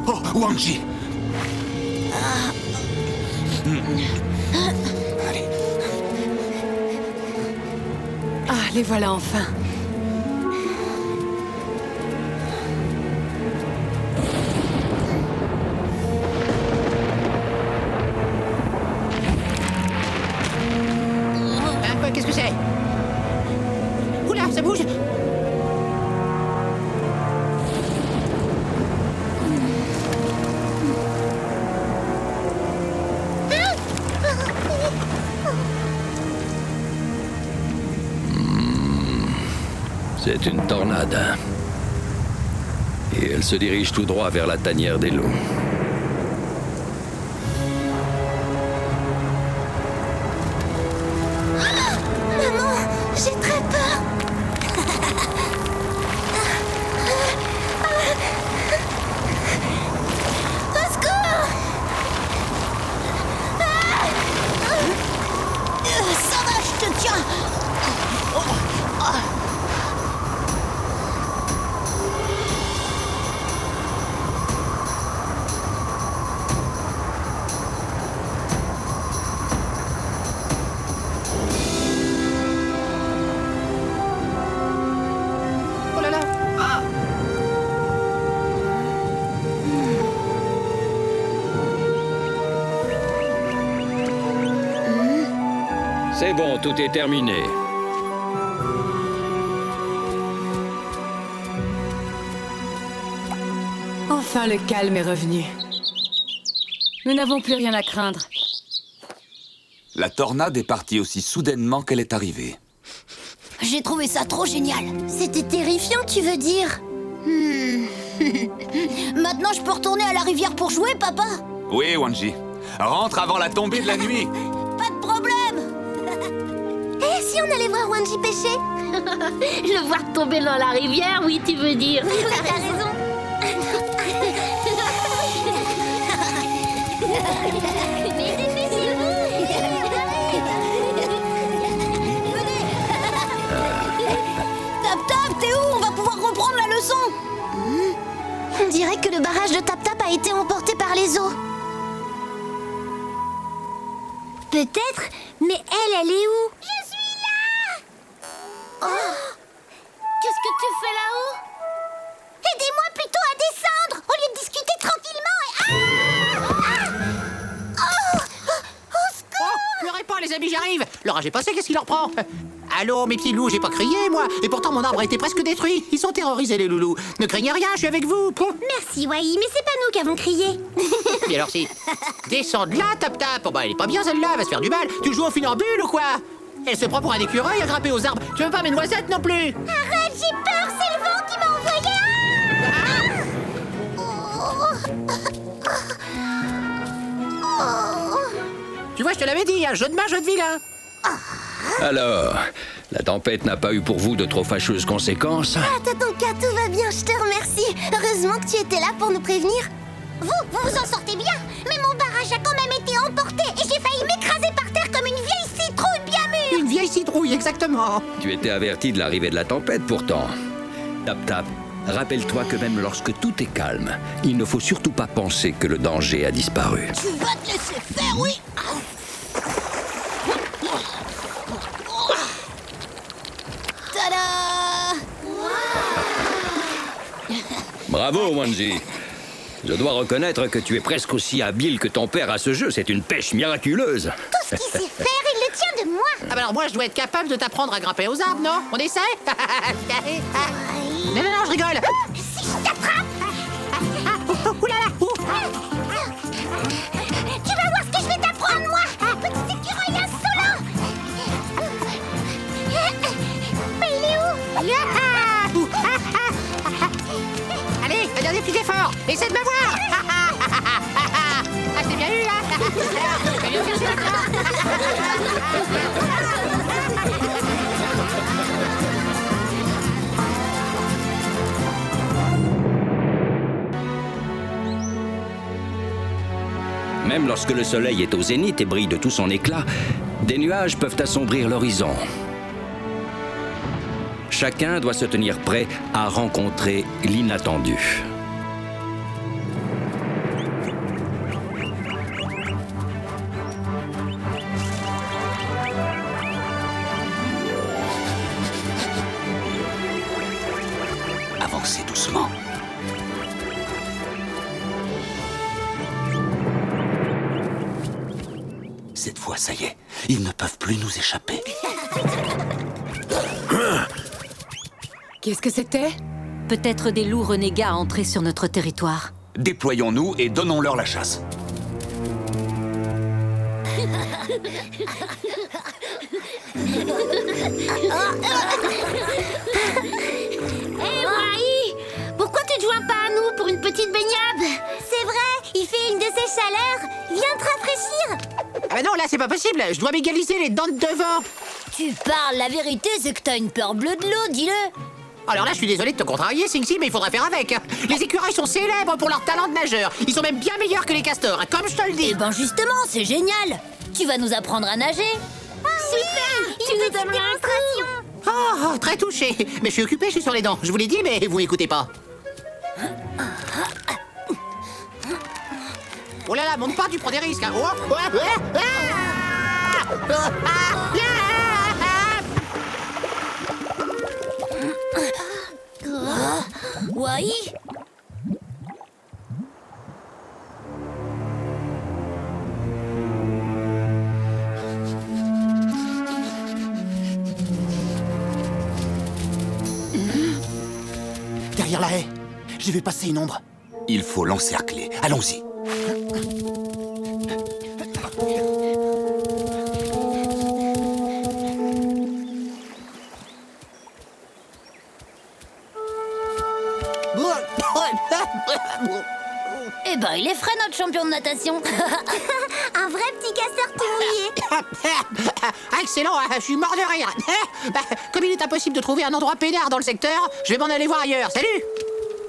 Oh, Wangji! Allez. Ah, les voilà enfin. Qu'est-ce que c'est? Oula, ça bouge! C'est une tornade. Et elle se dirige tout droit vers la tanière des loups. Maman, j'ai très peur. Au secours! Ça va, je te tiens. Oh là là! Ah! C'est bon, tout est terminé. Enfin, le calme est revenu. Nous n'avons plus rien à craindre. La tornade est partie aussi soudainement qu'elle est arrivée. J'ai trouvé ça trop génial. C'était terrifiant, tu veux dire? Maintenant, je peux retourner à la rivière pour jouer, papa? Oui, Wangji. Rentre avant la tombée de la nuit. Pas de problème. Eh, si on allait voir Wangji pêcher? Le voir tomber dans la rivière, oui, tu veux dire. T'as raison. Tap Tap, t'es où? On va pouvoir reprendre la leçon. On dirait que le barrage de Tap Tap a été emporté par les eaux. Peut-être, mais elle est où? Je suis là! Oh. Qu'est-ce que tu fais là-haut? Aidez-moi plutôt à descendre, au lieu de discuter tranquillement et... Au secours! Pleurez pas, les amis, j'arrive! L'orage est passé, qu'est-ce qui leur prend? Allô, mes petits loups, j'ai pas crié, moi! Et pourtant, mon arbre a été presque détruit! Ils sont terrorisés, les loulous! Ne craignez rien, je suis avec vous! Poum. Merci, Wai, mais c'est pas nous qui avons crié. Et alors si... Descends de là, Tap Tap! Oh bah, elle est pas bien, celle-là, elle va se faire du mal! Tu joues au funambule ou quoi? Elle se prend pour un écureuil à grimper aux arbres! Tu veux pas mes noisettes non plus? Arrête, j'ai peur, c'est le vent qui m'a envoyé. Tu vois, je te l'avais dit, un jeu de main, jeu de vilain! Alors, la tempête n'a pas eu pour vous de trop fâcheuses conséquences? Ah, Tatonka, tout va bien, je te remercie. Heureusement que tu étais là pour nous prévenir. Vous vous en sortez bien. Mais mon barrage a quand même été emporté et j'ai failli m'écraser par terre comme une vieille citrouille bien mûre. Une vieille citrouille, exactement! Tu étais averti de l'arrivée de la tempête, pourtant. Tap Tap, rappelle-toi que même lorsque tout est calme, il ne faut surtout pas penser que le danger a disparu. Tu vas te laisser faire, oui? Tada! Bravo, Wangji. Je dois reconnaître que tu es presque aussi habile que ton père à ce jeu. C'est une pêche miraculeuse. Tout ce qu'il sait faire, il le tient de moi. Ah bah alors moi, je dois être capable de t'apprendre à grimper aux arbres, non? On essaie? Non, non, non, essaie de me voir. Ah, c'est bien eu, hein. Je vais lui chercher le train. Même lorsque le soleil est au zénith et brille de tout son éclat, des nuages peuvent assombrir l'horizon. Chacun doit se tenir prêt à rencontrer l'inattendu. Avancez doucement. Cette fois, ça y est, ils ne peuvent plus nous échapper. Qu'est-ce que c'était? Peut-être des loups renégats entrés sur notre territoire. Déployons-nous et donnons-leur la chasse. Hé, Wai! Pourquoi tu te joins pas à nous pour une petite baignade? C'est vrai, il fait une de ces chaleurs. Viens te rafraîchir. Ah bah non, là, c'est pas possible. Je dois m'égaliser les dents de devant. Tu parles, la vérité, c'est que t'as une peur bleue de l'eau, dis-le. Alors là, je suis désolé de te contrarier, Sing-Si, mais il faudra faire avec. Les écureuils sont célèbres pour leur talent de nageur. Ils sont même bien meilleurs que les castors, hein, comme je te le dis. Eh ben justement, c'est génial. Tu vas nous apprendre à nager. Super! Tu nous donneras un coup! Oh, très touché. Mais je suis occupé, je suis sur les dents. Je vous l'ai dit, mais vous m'écoutez pas. Oh là là, monte pas, tu prends des risques. Hein. Oh, ouais, ouais, Wai? Derrière la haie, j'ai vu passer une ombre. Il faut l'encercler. Allons-y. Eh ben, il est frais, notre champion de natation. Un vrai petit castor tout mouillé. Ah, excellent, je suis mort de rire. Bah, comme il est impossible de trouver un endroit peinard dans le secteur, je vais m'en aller voir ailleurs. Salut!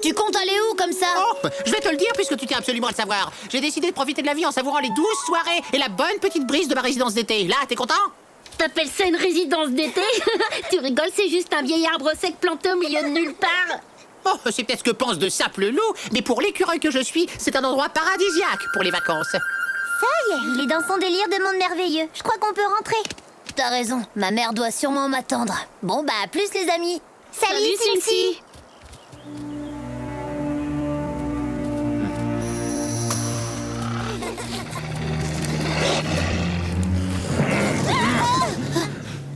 Tu comptes aller où, comme ça? Oh, je vais te le dire puisque tu tiens absolument à le savoir. J'ai décidé de profiter de la vie en savourant les douces soirées et la bonne petite brise de ma résidence d'été. Là, t'es content? T'appelles ça une résidence d'été? Tu rigoles, c'est juste un vieil arbre sec planté au milieu de nulle part. Oh, c'est peut-être ce que pense de sape le loup, mais pour l'écureuil que je suis, c'est un endroit paradisiaque pour les vacances. Ça y est, il est dans son délire de monde merveilleux. Je crois qu'on peut rentrer. T'as raison, ma mère doit sûrement m'attendre. Bon, bah, à plus, les amis. Salut, Sing-Si.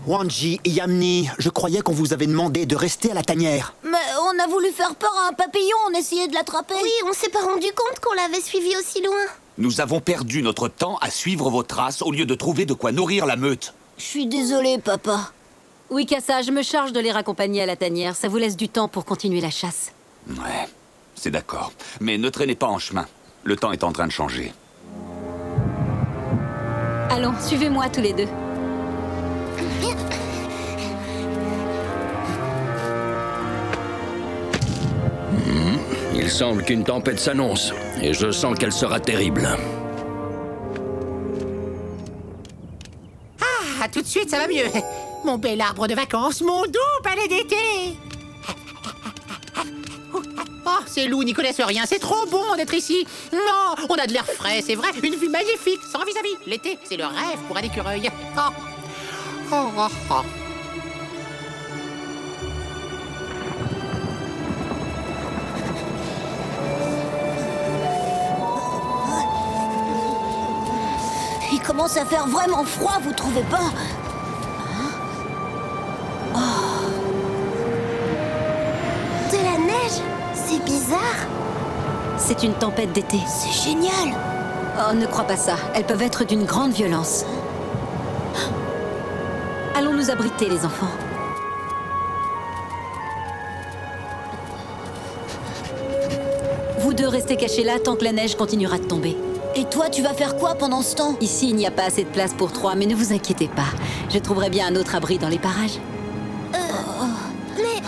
Wanji et Yamni, je croyais qu'on vous avait demandé de rester à la tanière. Mais on a voulu faire peur à un papillon, on essayait de l'attraper. Oui, on s'est pas rendu compte qu'on l'avait suivi aussi loin. Nous avons perdu notre temps à suivre vos traces au lieu de trouver de quoi nourrir la meute. Je suis désolée, papa. Oui, Kassa, je me charge de les raccompagner à la tanière. Ça vous laisse du temps pour continuer la chasse. Ouais, c'est d'accord. Mais ne traînez pas en chemin. Le temps est en train de changer. Allons, suivez-moi tous les deux. Il semble qu'une tempête s'annonce, et je sens qu'elle sera terrible. Ah, tout de suite, ça va mieux. Mon bel arbre de vacances, mon doux palais d'été. Oh, ces loups n'y connaissent rien, c'est trop bon d'être ici. Non, on a de l'air frais, c'est vrai, une vue magnifique, sans vis-à-vis. L'été, c'est le rêve pour un écureuil. Oh. Oh, oh, oh. Il commence à faire vraiment froid, vous trouvez pas? De la neige? C'est bizarre. C'est une tempête d'été. C'est génial. Oh, ne crois pas ça. Elles peuvent être d'une grande violence. Allons nous abriter, les enfants. Vous deux restez cachés là tant que la neige continuera de tomber. Et toi, tu vas faire quoi pendant ce temps? Ici, il n'y a pas assez de place pour 3, mais ne vous inquiétez pas. Je trouverai bien un autre abri dans les parages. Mais...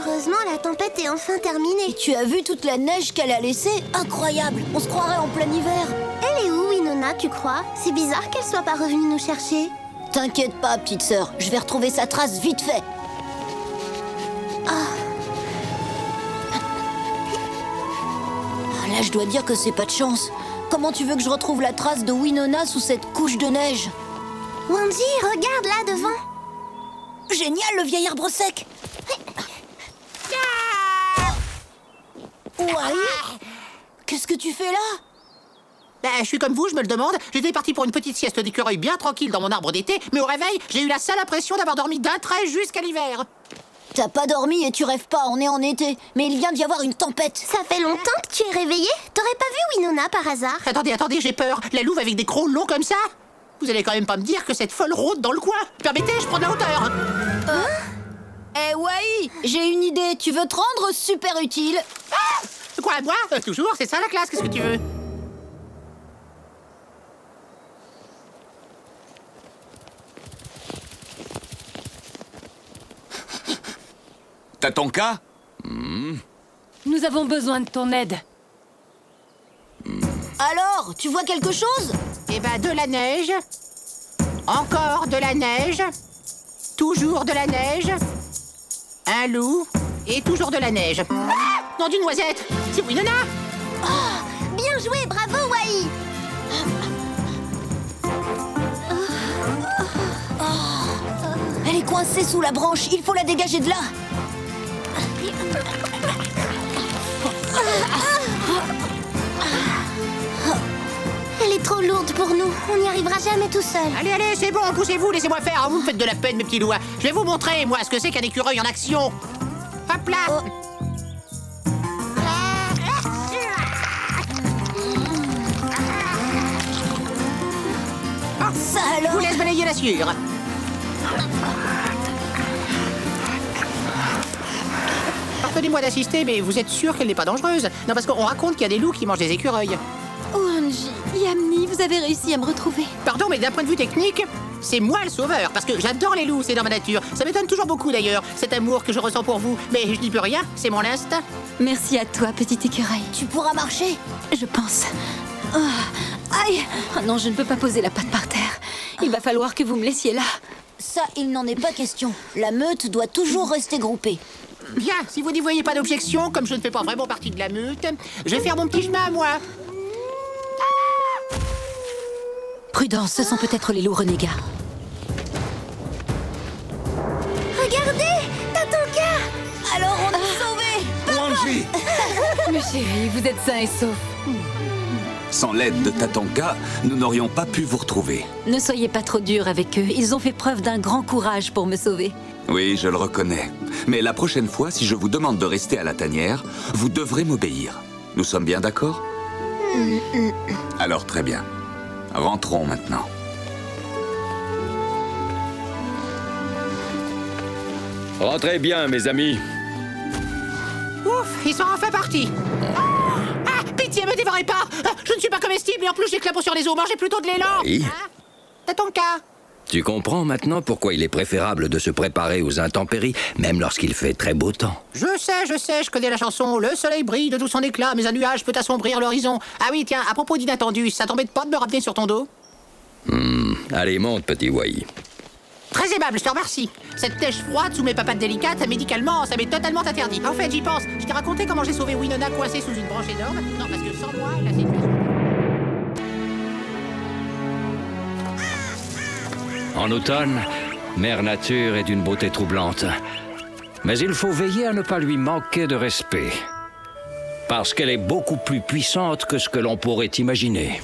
Heureusement, la tempête est enfin terminée. Et tu as vu toute la neige qu'elle a laissée? Incroyable! On se croirait en plein hiver. Elle est où, Winona, tu crois? C'est bizarre qu'elle soit pas revenue nous chercher. T'inquiète pas, petite sœur. Je vais retrouver sa trace vite fait. Ah, là, je dois dire que c'est pas de chance. Comment tu veux que je retrouve la trace de Winona sous cette couche de neige? Wanji, regarde là devant. Génial, le vieil arbre sec. Ouais. Qu'est-ce que tu fais là? Ben, je suis comme vous, je me le demande. J'étais parti pour une petite sieste d'écureuil bien tranquille dans mon arbre d'été, mais au réveil, j'ai eu la sale impression d'avoir dormi d'un trait jusqu'à l'hiver. T'as pas dormi et tu rêves pas, on est en été. Mais il vient d'y avoir une tempête. Ça fait longtemps que tu es réveillé? T'aurais pas vu Winona par hasard? Attendez, j'ai peur. La louve avec des crocs longs comme ça? Vous allez quand même pas me dire que cette folle rôde dans le coin. Permettez, je prends de la hauteur. Eh ouais, j'ai une idée. Tu veux te rendre super utile? Ah! Quoi, moi? Toujours, c'est ça la classe, qu'est-ce que tu veux? Tatonka? Nous avons besoin de ton aide. Alors, tu vois quelque chose? Eh ben, de la neige. Encore de la neige. Toujours de la neige. Un loup. Et toujours de la neige. Ah! Non, d'une noisette. C'est Winona. Oh, bien joué, bravo, Wai. Elle est coincée sous la branche. Il faut la dégager de là. Elle est trop lourde pour nous. On n'y arrivera jamais tout seul. Allez, c'est bon, poussez-vous, laissez-moi faire. Vous me faites de la peine, mes petits loups. Je vais vous montrer, moi, ce que c'est qu'un écureuil en action. Hop là. Ça alors? Je vous laisse balayer la sueur. Pardonnez-moi d'assister, mais vous êtes sûr qu'elle n'est pas dangereuse? Non, parce qu'on raconte qu'il y a des loups qui mangent des écureuils. Wanji, Yamni, vous avez réussi à me retrouver. Pardon, mais d'un point de vue technique, c'est moi le sauveur, parce que j'adore les loups, c'est dans ma nature. Ça m'étonne toujours beaucoup d'ailleurs, cet amour que je ressens pour vous. Mais je n'y peux rien, c'est mon instinct. Merci à toi, petit écureuil. Tu pourras marcher? Je pense. Aïe! Oh non, je ne peux pas poser la patte par terre. Il va falloir que vous me laissiez là. Ça, il n'en est pas question. La meute doit toujours rester groupée. Bien, si vous n'y voyez pas d'objection, comme je ne fais pas vraiment partie de la meute, je vais faire mon petit chemin à moi. Prudence, ce sont peut-être les loups renégats. Regardez, Tatonka. Alors on est sauvés. Wanji! Mais chérie, vous êtes sains et saufs. Sans l'aide de Tatonka, nous n'aurions pas pu vous retrouver. Ne soyez pas trop dur avec eux. Ils ont fait preuve d'un grand courage pour me sauver. Oui, je le reconnais. Mais la prochaine fois, si je vous demande de rester à la tanière, vous devrez m'obéir. Nous sommes bien d'accord? Alors très bien. Rentrons maintenant. Rentrez bien, mes amis. Ouf, ils sont enfin partis. Ah, pitié, me dévorez pas. Je ne suis pas comestible et en plus j'éclape sur les os. Mangez plutôt de l'élan. Oui. Tatonka. Tu comprends maintenant pourquoi il est préférable de se préparer aux intempéries, même lorsqu'il fait très beau temps. Je sais, je connais la chanson. Le soleil brille de tout son éclat, mais un nuage peut assombrir l'horizon. Ah oui, tiens, à propos d'inattendu, ça t'embête pas de me ramener sur ton dos? Allez, monte, petit Wai. Très aimable, je te remercie. Cette neige froide sous mes papates délicates, médicalement, ça m'est totalement interdit. En fait, j'y pense. Je t'ai raconté comment j'ai sauvé Winona coincée sous une branche énorme. Non, parce que sans moi, la situation... En automne, Mère Nature est d'une beauté troublante. Mais il faut veiller à ne pas lui manquer de respect. Parce qu'elle est beaucoup plus puissante que ce que l'on pourrait imaginer.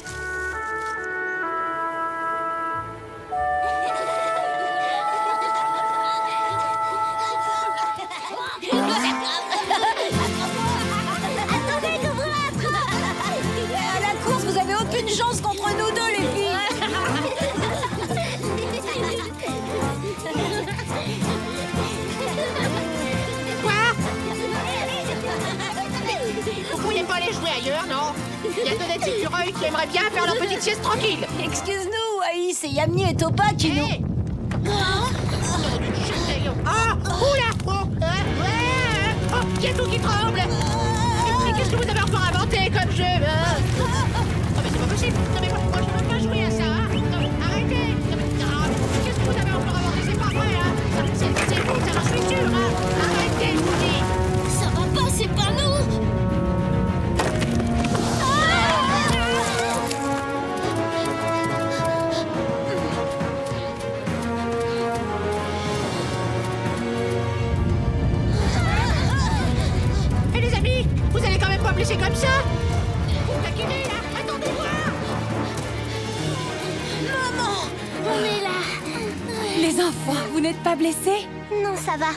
À la course, vous avez aucune chance contre nous deux, les filles. Vous pourriez pas aller jouer ailleurs, non? Il y a deux des écureuils qui aimeraient bien faire leur petite sieste tranquille. Excuse-nous, Aïe, c'est Yamni et Topa qui nous... Ah! Oula! Oh! Oh! Il y a tout qui tremble! Mais qu'est-ce que vous avez encore inventé comme jeu? Oh, mais c'est pas possible! Non, mais moi je peux pas jouer à ça, hein? Non, arrêtez! Qu'est-ce que vous avez encore inventé? C'est pas vrai, hein? C'est vous, ça j'en suis sûr, hein? Arrêtez, je vous dis! Ça va pas, c'est pas nous. Eh les amis, vous allez quand même pas me laisser comme ça? Vous me taquinez là? Attendez voir! Maman, on est là. Les enfants, vous n'êtes pas blessés? Non, ça va.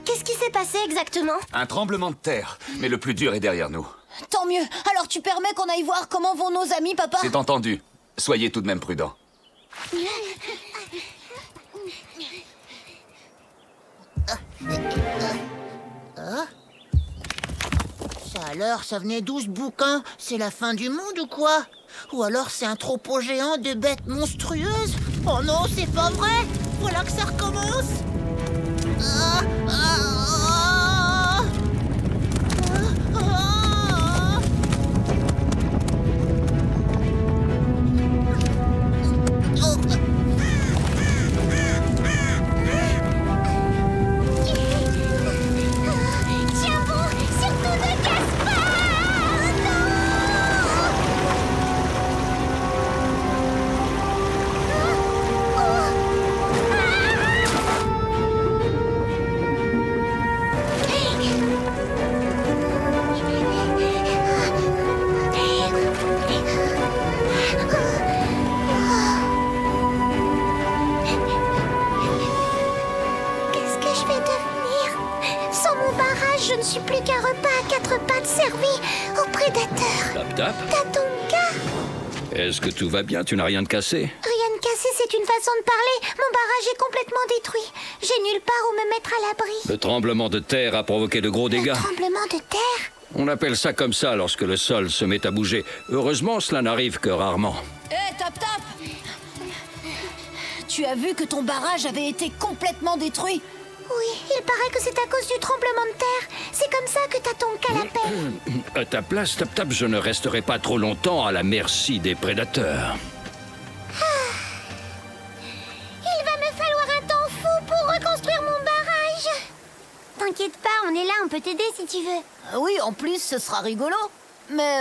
Qu'est-ce qui s'est passé exactement? Un tremblement de terre, mais le plus dur est derrière nous. Tant mieux. Alors tu permets qu'on aille voir comment vont nos amis, papa? C'est entendu. Soyez tout de même prudents. Ça alors, ça venait d'où ce bouquin? C'est la fin du monde ou quoi? Ou alors c'est un troupeau géant de bêtes monstrueuses? Oh non, c'est pas vrai! Voilà que ça recommence! Ah, ah, ah, ah, ah. Tiens bon, surtout ne casse pas! Qu'est-ce que je vais devenir? Sans mon barrage, je ne suis plus qu'un repas à quatre pattes servi aux prédateurs. Tap tap. Tatonka! Est-ce que tout va bien? Tu n'as rien de cassé? Rien de cassé, c'est une façon de parler. Mon barrage est complètement détruit. J'ai nulle part où me mettre à l'abri. Le tremblement de terre a provoqué de gros dégâts. Tremblement de terre? On appelle ça comme ça lorsque le sol se met à bouger. Heureusement, cela n'arrive que rarement. Hé, Tap Tap! Tu as vu que ton barrage avait été complètement détruit? Oui, il paraît que c'est à cause du tremblement de terre. C'est comme ça que Tatonka l'appelle. À ta place, Tap Tap, je ne resterai pas trop longtemps à la merci des prédateurs. Il va me falloir un temps fou pour reconstruire mon barrage. T'inquiète pas, on est là, on peut t'aider si tu veux. Oui, en plus, ce sera rigolo. Mais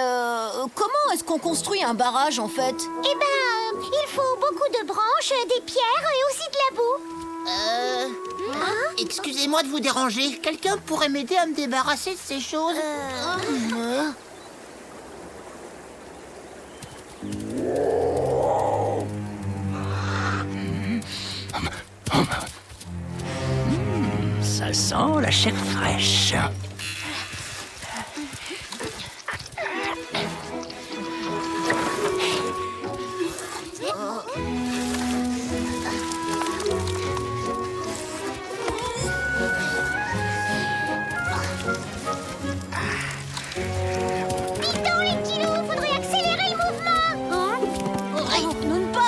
comment est-ce qu'on construit un barrage, en fait? Eh ben, il faut beaucoup de branches, des pierres et aussi de la boue. Excusez-moi de vous déranger. Quelqu'un pourrait m'aider à me débarrasser de ces choses? Ça sent la chair fraîche.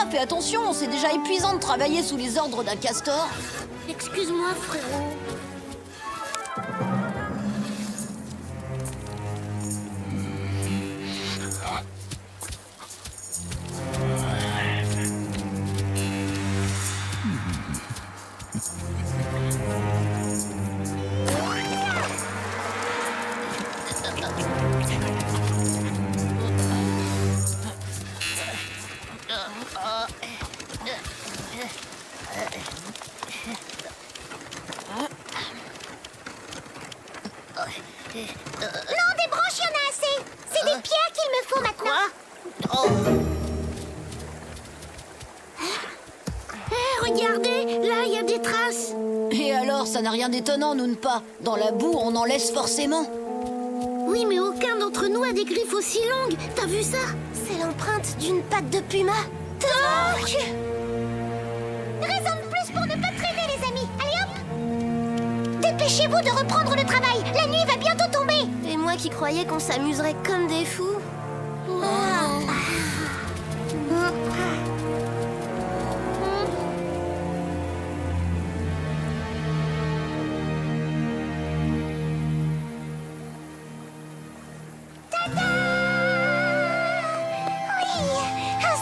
Fais attention, c'est déjà épuisant de travailler sous les ordres d'un castor. Excuse-moi, frérot. Non, des branches, il y en a assez. C'est des pierres qu'il me faut maintenant. Regardez, là, il y a des traces. Et alors, ça n'a rien d'étonnant, nous ne pas. Dans la boue, on en laisse forcément. Oui, mais aucun d'entre nous a des griffes aussi longues. T'as vu ça? C'est l'empreinte d'une patte de puma. Torque! Raison de plus pour ne pas traîner, les amis. Allez hop! Dépêchez-vous de reprendre le travail. La nuit va bientôt tomber. Et moi qui croyais qu'on s'amuserait comme des fous.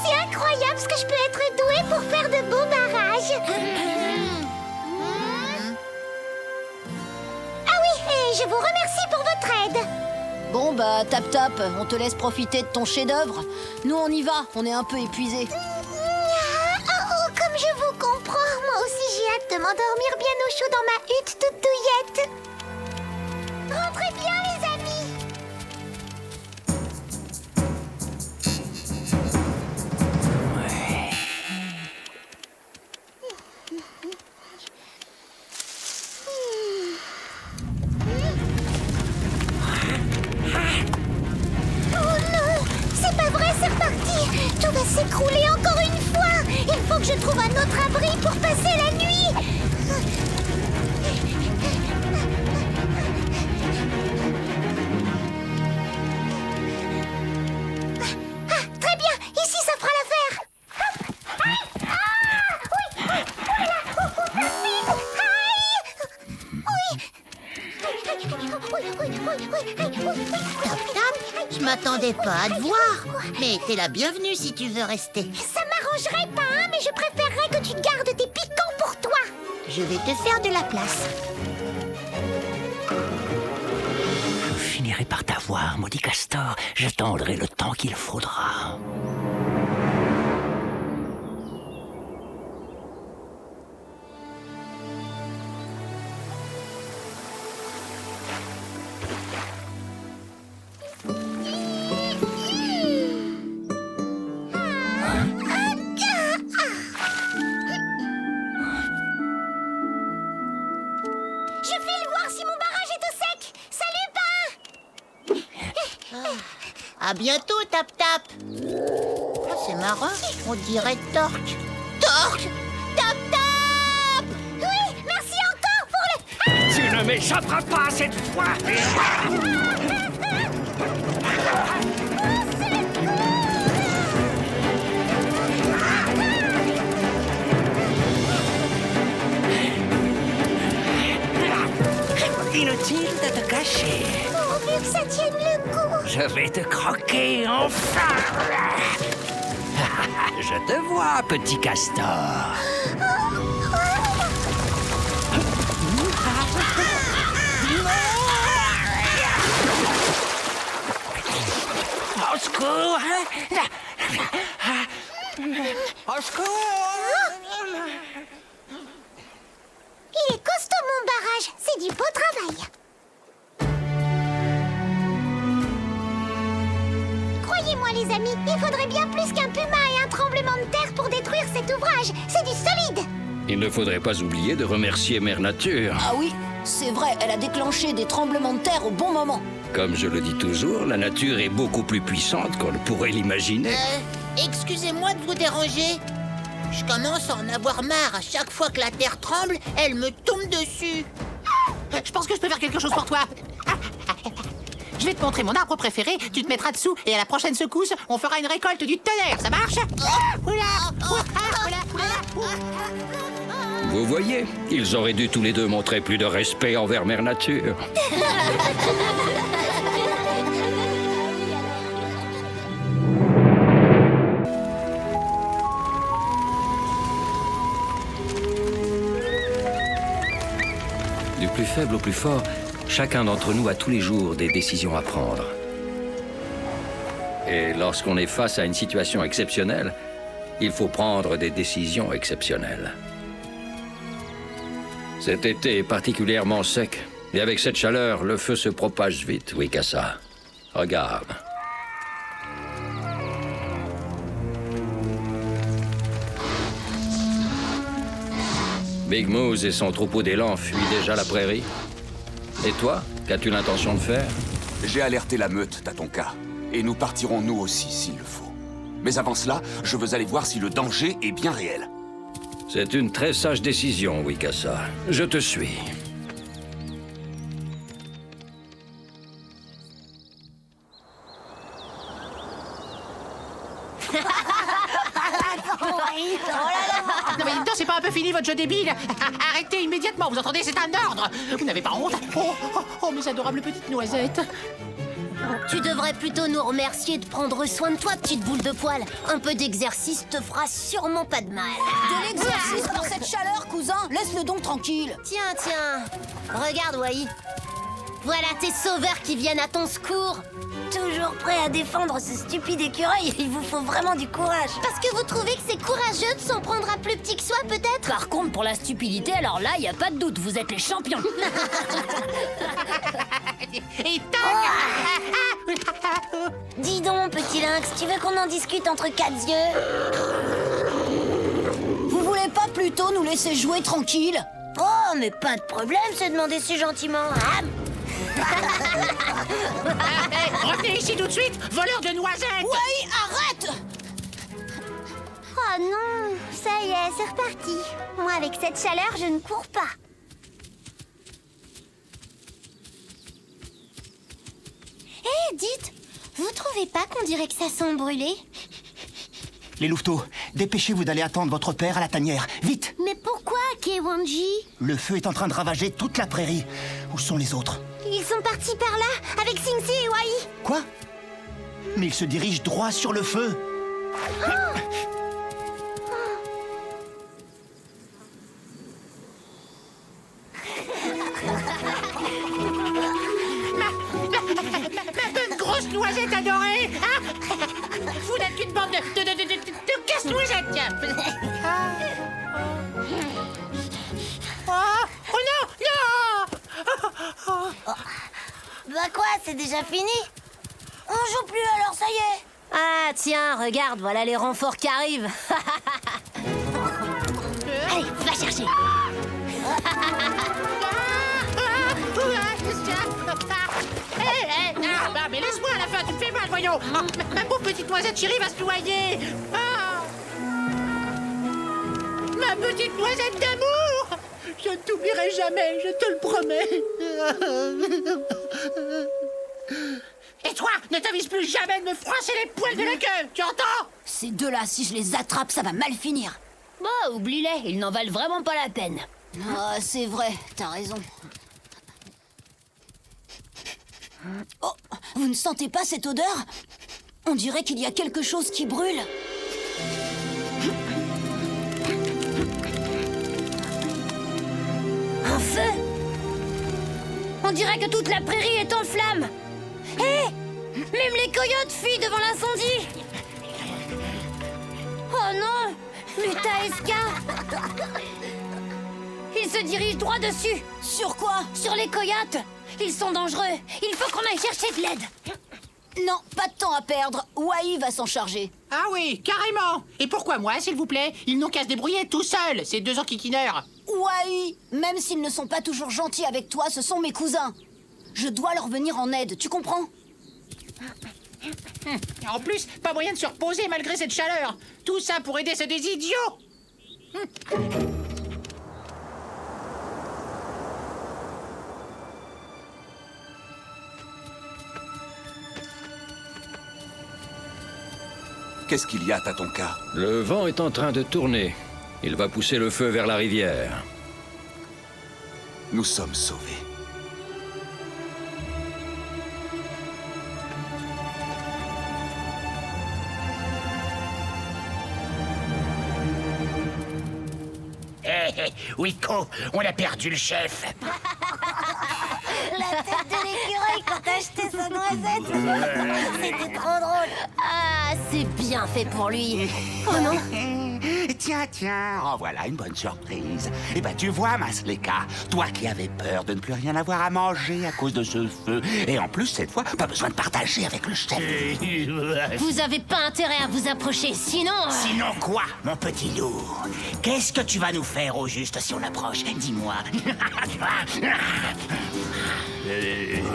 C'est incroyable ce que je peux être douée pour faire de beaux barrages. Ah oui, et je vous remercie pour votre aide. Bon, bah, tap-tap, on te laisse profiter de ton chef-d'œuvre. Nous, on y va, on est un peu épuisés. Comme je vous comprends, moi aussi j'ai hâte de m'endormir bien au chaud dans ma hutte toute douillette. Rentrez bien, les amis. Oh non, c'est pas vrai, c'est reparti. Tout va s'écrouler encore une fois. Il faut que je trouve un autre abri pour passer la nuit. Très bien, ici ça fera l'affaire. Je m'attendais pas à te voir. Mais t'es la bienvenue si tu veux rester. Ça m'arrangerait pas, hein, mais je préférerais que tu gardes tes piquants pour toi. Je vais te faire de la place. Je finirai par t'avoir, maudit castor. J'attendrai le temps qu'il faudra. Je file voir si mon barrage est au sec. Salut, Pain. À bientôt, Tap-Tap. Oh, c'est marrant, on dirait Torque. Torque! Tap-Tap. Oui, merci encore pour le... Tu ne m'échapperas pas cette fois. Inutile de te cacher. Pourvu que ça tienne le coup. Je vais te croquer enfin. Je te vois, petit castor. Au secours! Au secours! Il est costaud, mon barrage. C'est du beau travail. Croyez-moi, les amis, il faudrait bien plus qu'un puma et un tremblement de terre pour détruire cet ouvrage. C'est du solide. Il ne faudrait pas oublier de remercier Mère Nature. Ah oui, c'est vrai, elle a déclenché des tremblements de terre au bon moment. Comme je le dis toujours, la nature est beaucoup plus puissante qu'on ne pourrait l'imaginer. Excusez-moi de vous déranger. Je commence à en avoir marre. À chaque fois que la terre tremble, elle me tombe dessus. Je pense que je peux faire quelque chose pour toi. Je vais te montrer mon arbre préféré, tu te mettras dessous et à la prochaine secousse, on fera une récolte du tonnerre, ça marche? Vous voyez, ils auraient dû tous les deux montrer plus de respect envers Mère Nature. Du plus faible au plus fort, chacun d'entre nous a tous les jours des décisions à prendre. Et lorsqu'on est face à une situation exceptionnelle, il faut prendre des décisions exceptionnelles. Cet été est particulièrement sec Et avec cette chaleur, le feu se propage vite, Wikasa. Regarde. Big Moose et son troupeau d'élan fuient déjà la prairie. Et toi, qu'as-tu l'intention de faire? J'ai alerté la meute, Tatonka. Et nous partirons nous aussi, s'il le faut. Mais avant cela, je veux aller voir si le danger est bien réel. C'est une très sage décision, Wikasa. Je te suis. Non mais dis donc, c'est pas un peu fini votre jeu débile? Arrêtez immédiatement, vous entendez? C'est un ordre. Vous n'avez pas honte? Oh, mes adorables petites noisettes. Tu devrais plutôt nous remercier de prendre soin de toi, petite boule de poil. Un peu d'exercice te fera sûrement pas de mal. De l'exercice pour cette chaleur, cousin. Laisse-le donc tranquille. Tiens. Regarde, Wai. Voilà tes sauveurs qui viennent à ton secours. Toujours prêt à défendre ce stupide écureuil, il vous faut vraiment du courage. Parce que vous trouvez que c'est courageux de s'en prendre à plus petit que soi, peut-être? Par contre, pour la stupidité, alors là, y a pas de doute, vous êtes les champions. Et Dis donc, petit lynx, tu veux qu'on en discute entre quatre yeux? Vous voulez pas plutôt nous laisser jouer tranquille? Oh, mais pas de problème, c'est demandé si gentiment. revenez ici tout de suite, voleur de noisettes! Oui, arrête! Oh non, ça y est, c'est reparti. Moi, avec cette chaleur, je ne cours pas. Hé, dites, vous trouvez pas qu'on dirait que ça sent brûlé? Les louveteaux, dépêchez-vous d'aller attendre votre père à la tanière. Vite! Mais pourquoi, Kewanji? Le feu est en train de ravager toute la prairie. Où sont les autres? Ils sont partis par là, avec Sing-Si et Wai. Quoi? Mais ils se dirigent droit sur le feu. Ma bonne grosse noisette adorée, hein? Vous n'êtes qu'une bande de casse-noisettes, tiens. Oh non! Bah quoi, c'est déjà fini? On joue plus alors, ça y est. Ah, tiens, regarde, voilà les renforts qui arrivent. Allez, va chercher. Mais laisse-moi à la fin, tu me fais mal, voyons. Ma pauvre petite noisette chérie va se noyer. Ma petite noisette d'amour. Je ne t'oublierai jamais, je te le promets. Et toi, ne t'avise plus jamais de me froisser les poils de la queue, tu entends? Ces deux-là, si je les attrape, ça va mal finir. Bah, oublie-les, ils n'en valent vraiment pas la peine. Ah, c'est vrai, t'as raison. Oh, vous ne sentez pas cette odeur? On dirait qu'il y a quelque chose qui brûle. Un feu? On dirait que toute la prairie est en flammes. Hé! Même les coyotes fuient devant l'incendie. Oh non! Mutaeska! Ils se dirigent droit dessus. Sur quoi? Sur les coyotes. Ils sont dangereux. Il faut qu'on aille chercher de l'aide. Non, pas de temps à perdre. Wai va s'en charger. Ah oui, carrément. Et pourquoi moi, s'il vous plaît? Ils n'ont qu'à se débrouiller tout seuls, ces deux enquiquineurs. Wai, même s'ils ne sont pas toujours gentils avec toi, ce sont mes cousins. Je dois leur venir en aide, tu comprends? En plus, pas moyen de se reposer malgré cette chaleur. Tout ça pour aider ces deux idiots. Qu'est-ce qu'il y a, Tatonka? Le vent est en train de tourner. Il va pousser le feu vers la rivière. Nous sommes sauvés. Wiko, on a perdu le chef. La tête de l'écureuil quand t'as acheté sa noisette. C'était trop drôle. Ah, c'est bien fait pour lui. Oh non. tiens, en voilà une bonne surprise. Eh ben, tu vois, Masleka, toi qui avais peur de ne plus rien avoir à manger à cause de ce feu, et en plus, cette fois, pas besoin de partager avec le chef. Vous avez pas intérêt à vous approcher, sinon... Sinon quoi, mon petit loup? Qu'est-ce que tu vas nous faire au juste si on approche? Dis-moi.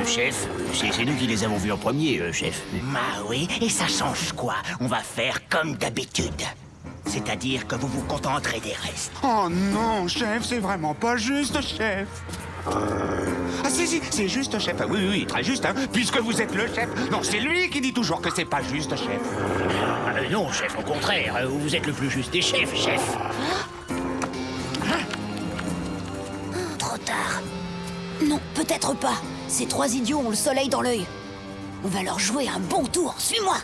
Chef, c'est nous qui les avons vus en premier, chef. Bah oui, et ça change quoi? On va faire comme d'habitude. C'est-à-dire que vous vous contenterez des restes. Oh non, chef, c'est vraiment pas juste, chef. Ah si, c'est juste, chef. Oui, très juste, hein, puisque vous êtes le chef. Non, c'est lui qui dit toujours que c'est pas juste, chef. Non, chef, au contraire, vous êtes le plus juste des chefs, chef. Trop tard. Non, peut-être pas. Ces trois idiots ont le soleil dans l'œil. On va leur jouer un bon tour. Suis-moi.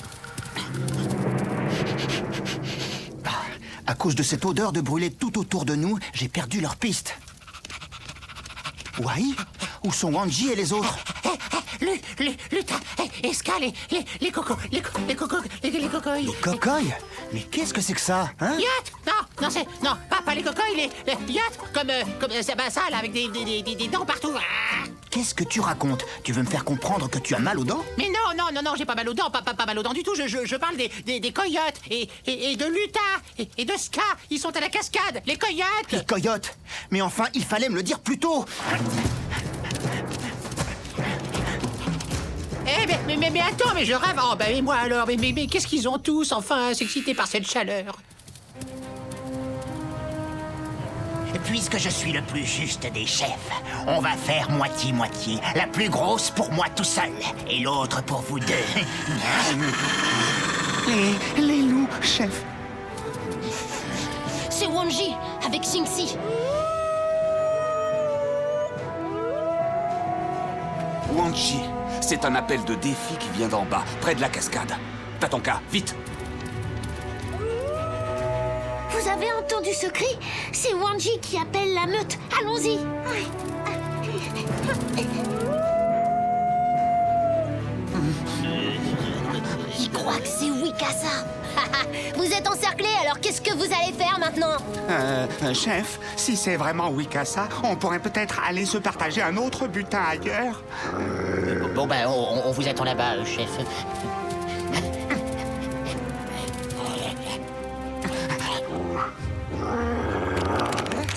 À cause de cette odeur de brûlé tout autour de nous, j'ai perdu leur piste. Wai? Où sont Wanji et les autres? Lutin, Eska, les cocos, les cocoilles. Les cocoilles? Mais qu'est-ce que c'est que ça, hein? Yacht! Non, pas les cocoilles, les yacht, comme ça, là, avec des dents partout. Ah. Qu'est-ce que tu racontes? Tu veux me faire comprendre que tu as mal aux dents? Mais non, j'ai pas mal aux dents, pas mal aux dents du tout. Je parle des coyotes et de Lutin et de Ska. Ils sont à la cascade, les coyotes. Les coyotes? Mais enfin, il fallait me le dire plus tôt. Mais attends, mais je rêve. Oh, bah, et moi alors, mais qu'est-ce qu'ils ont tous, enfin, s'exciter par cette chaleur? Puisque je suis le plus juste des chefs, on va faire moitié-moitié. La plus grosse pour moi tout seul, et l'autre pour vous deux. Les loups, chef. C'est Wanji, avec Xingxi. Wanji, c'est un appel de défi qui vient d'en bas, près de la cascade. Tatonka, vite! Vous avez entendu ce cri? C'est Wanji qui appelle la meute. Allons-y. Il croit que c'est Wikasa. Vous êtes encerclés, alors qu'est-ce que vous allez faire maintenant? Chef, si c'est vraiment Wikasa, on pourrait peut-être aller se partager un autre butin ailleurs. Bon, ben, on vous attend là-bas, chef.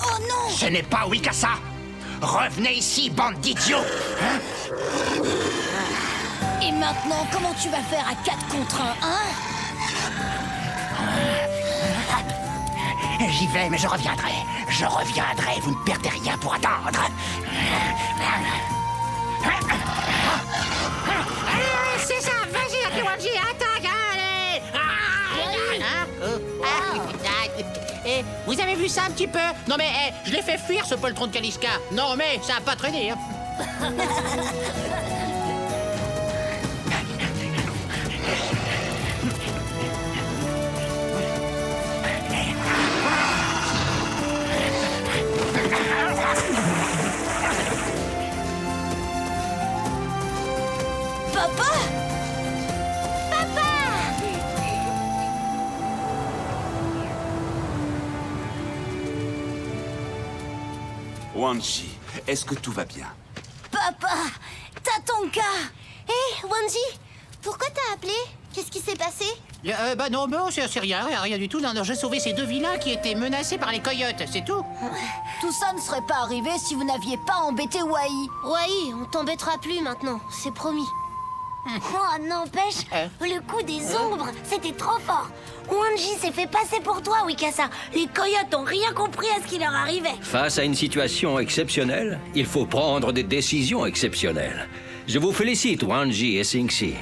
Oh non! Ce n'est pas Wikasa. Revenez ici, bande d'idiots. Et maintenant, comment tu vas faire à 4 contre 1, hein? J'y vais, mais je reviendrai. Je reviendrai, vous ne perdez rien pour attendre. Allez, c'est ça, vas-y, Wanji, attaque, allez! Eh, vous avez vu ça un petit peu? Non mais, je l'ai fait fuir, ce poltron de Kaliska. Non mais, ça a pas traîné, hein. Papa! Wanji, est-ce que tout va bien? Papa! Tatonka! Hé, Wanji, pourquoi t'as appelé? Qu'est-ce qui s'est passé? Bah non, c'est rien du tout. Non, j'ai sauvé ces deux vilains qui étaient menacés par les coyotes, c'est tout. Tout ça ne serait pas arrivé si vous n'aviez pas embêté Wai. Wai, on t'embêtera plus maintenant, c'est promis. Oh, n'empêche, le coup des ombres, c'était trop fort. Wanji s'est fait passer pour toi, Wikasa. Les coyotes ont rien compris à ce qui leur arrivait. Face à une situation exceptionnelle, il faut prendre des décisions exceptionnelles. Je vous félicite, Wanji et Xingxi.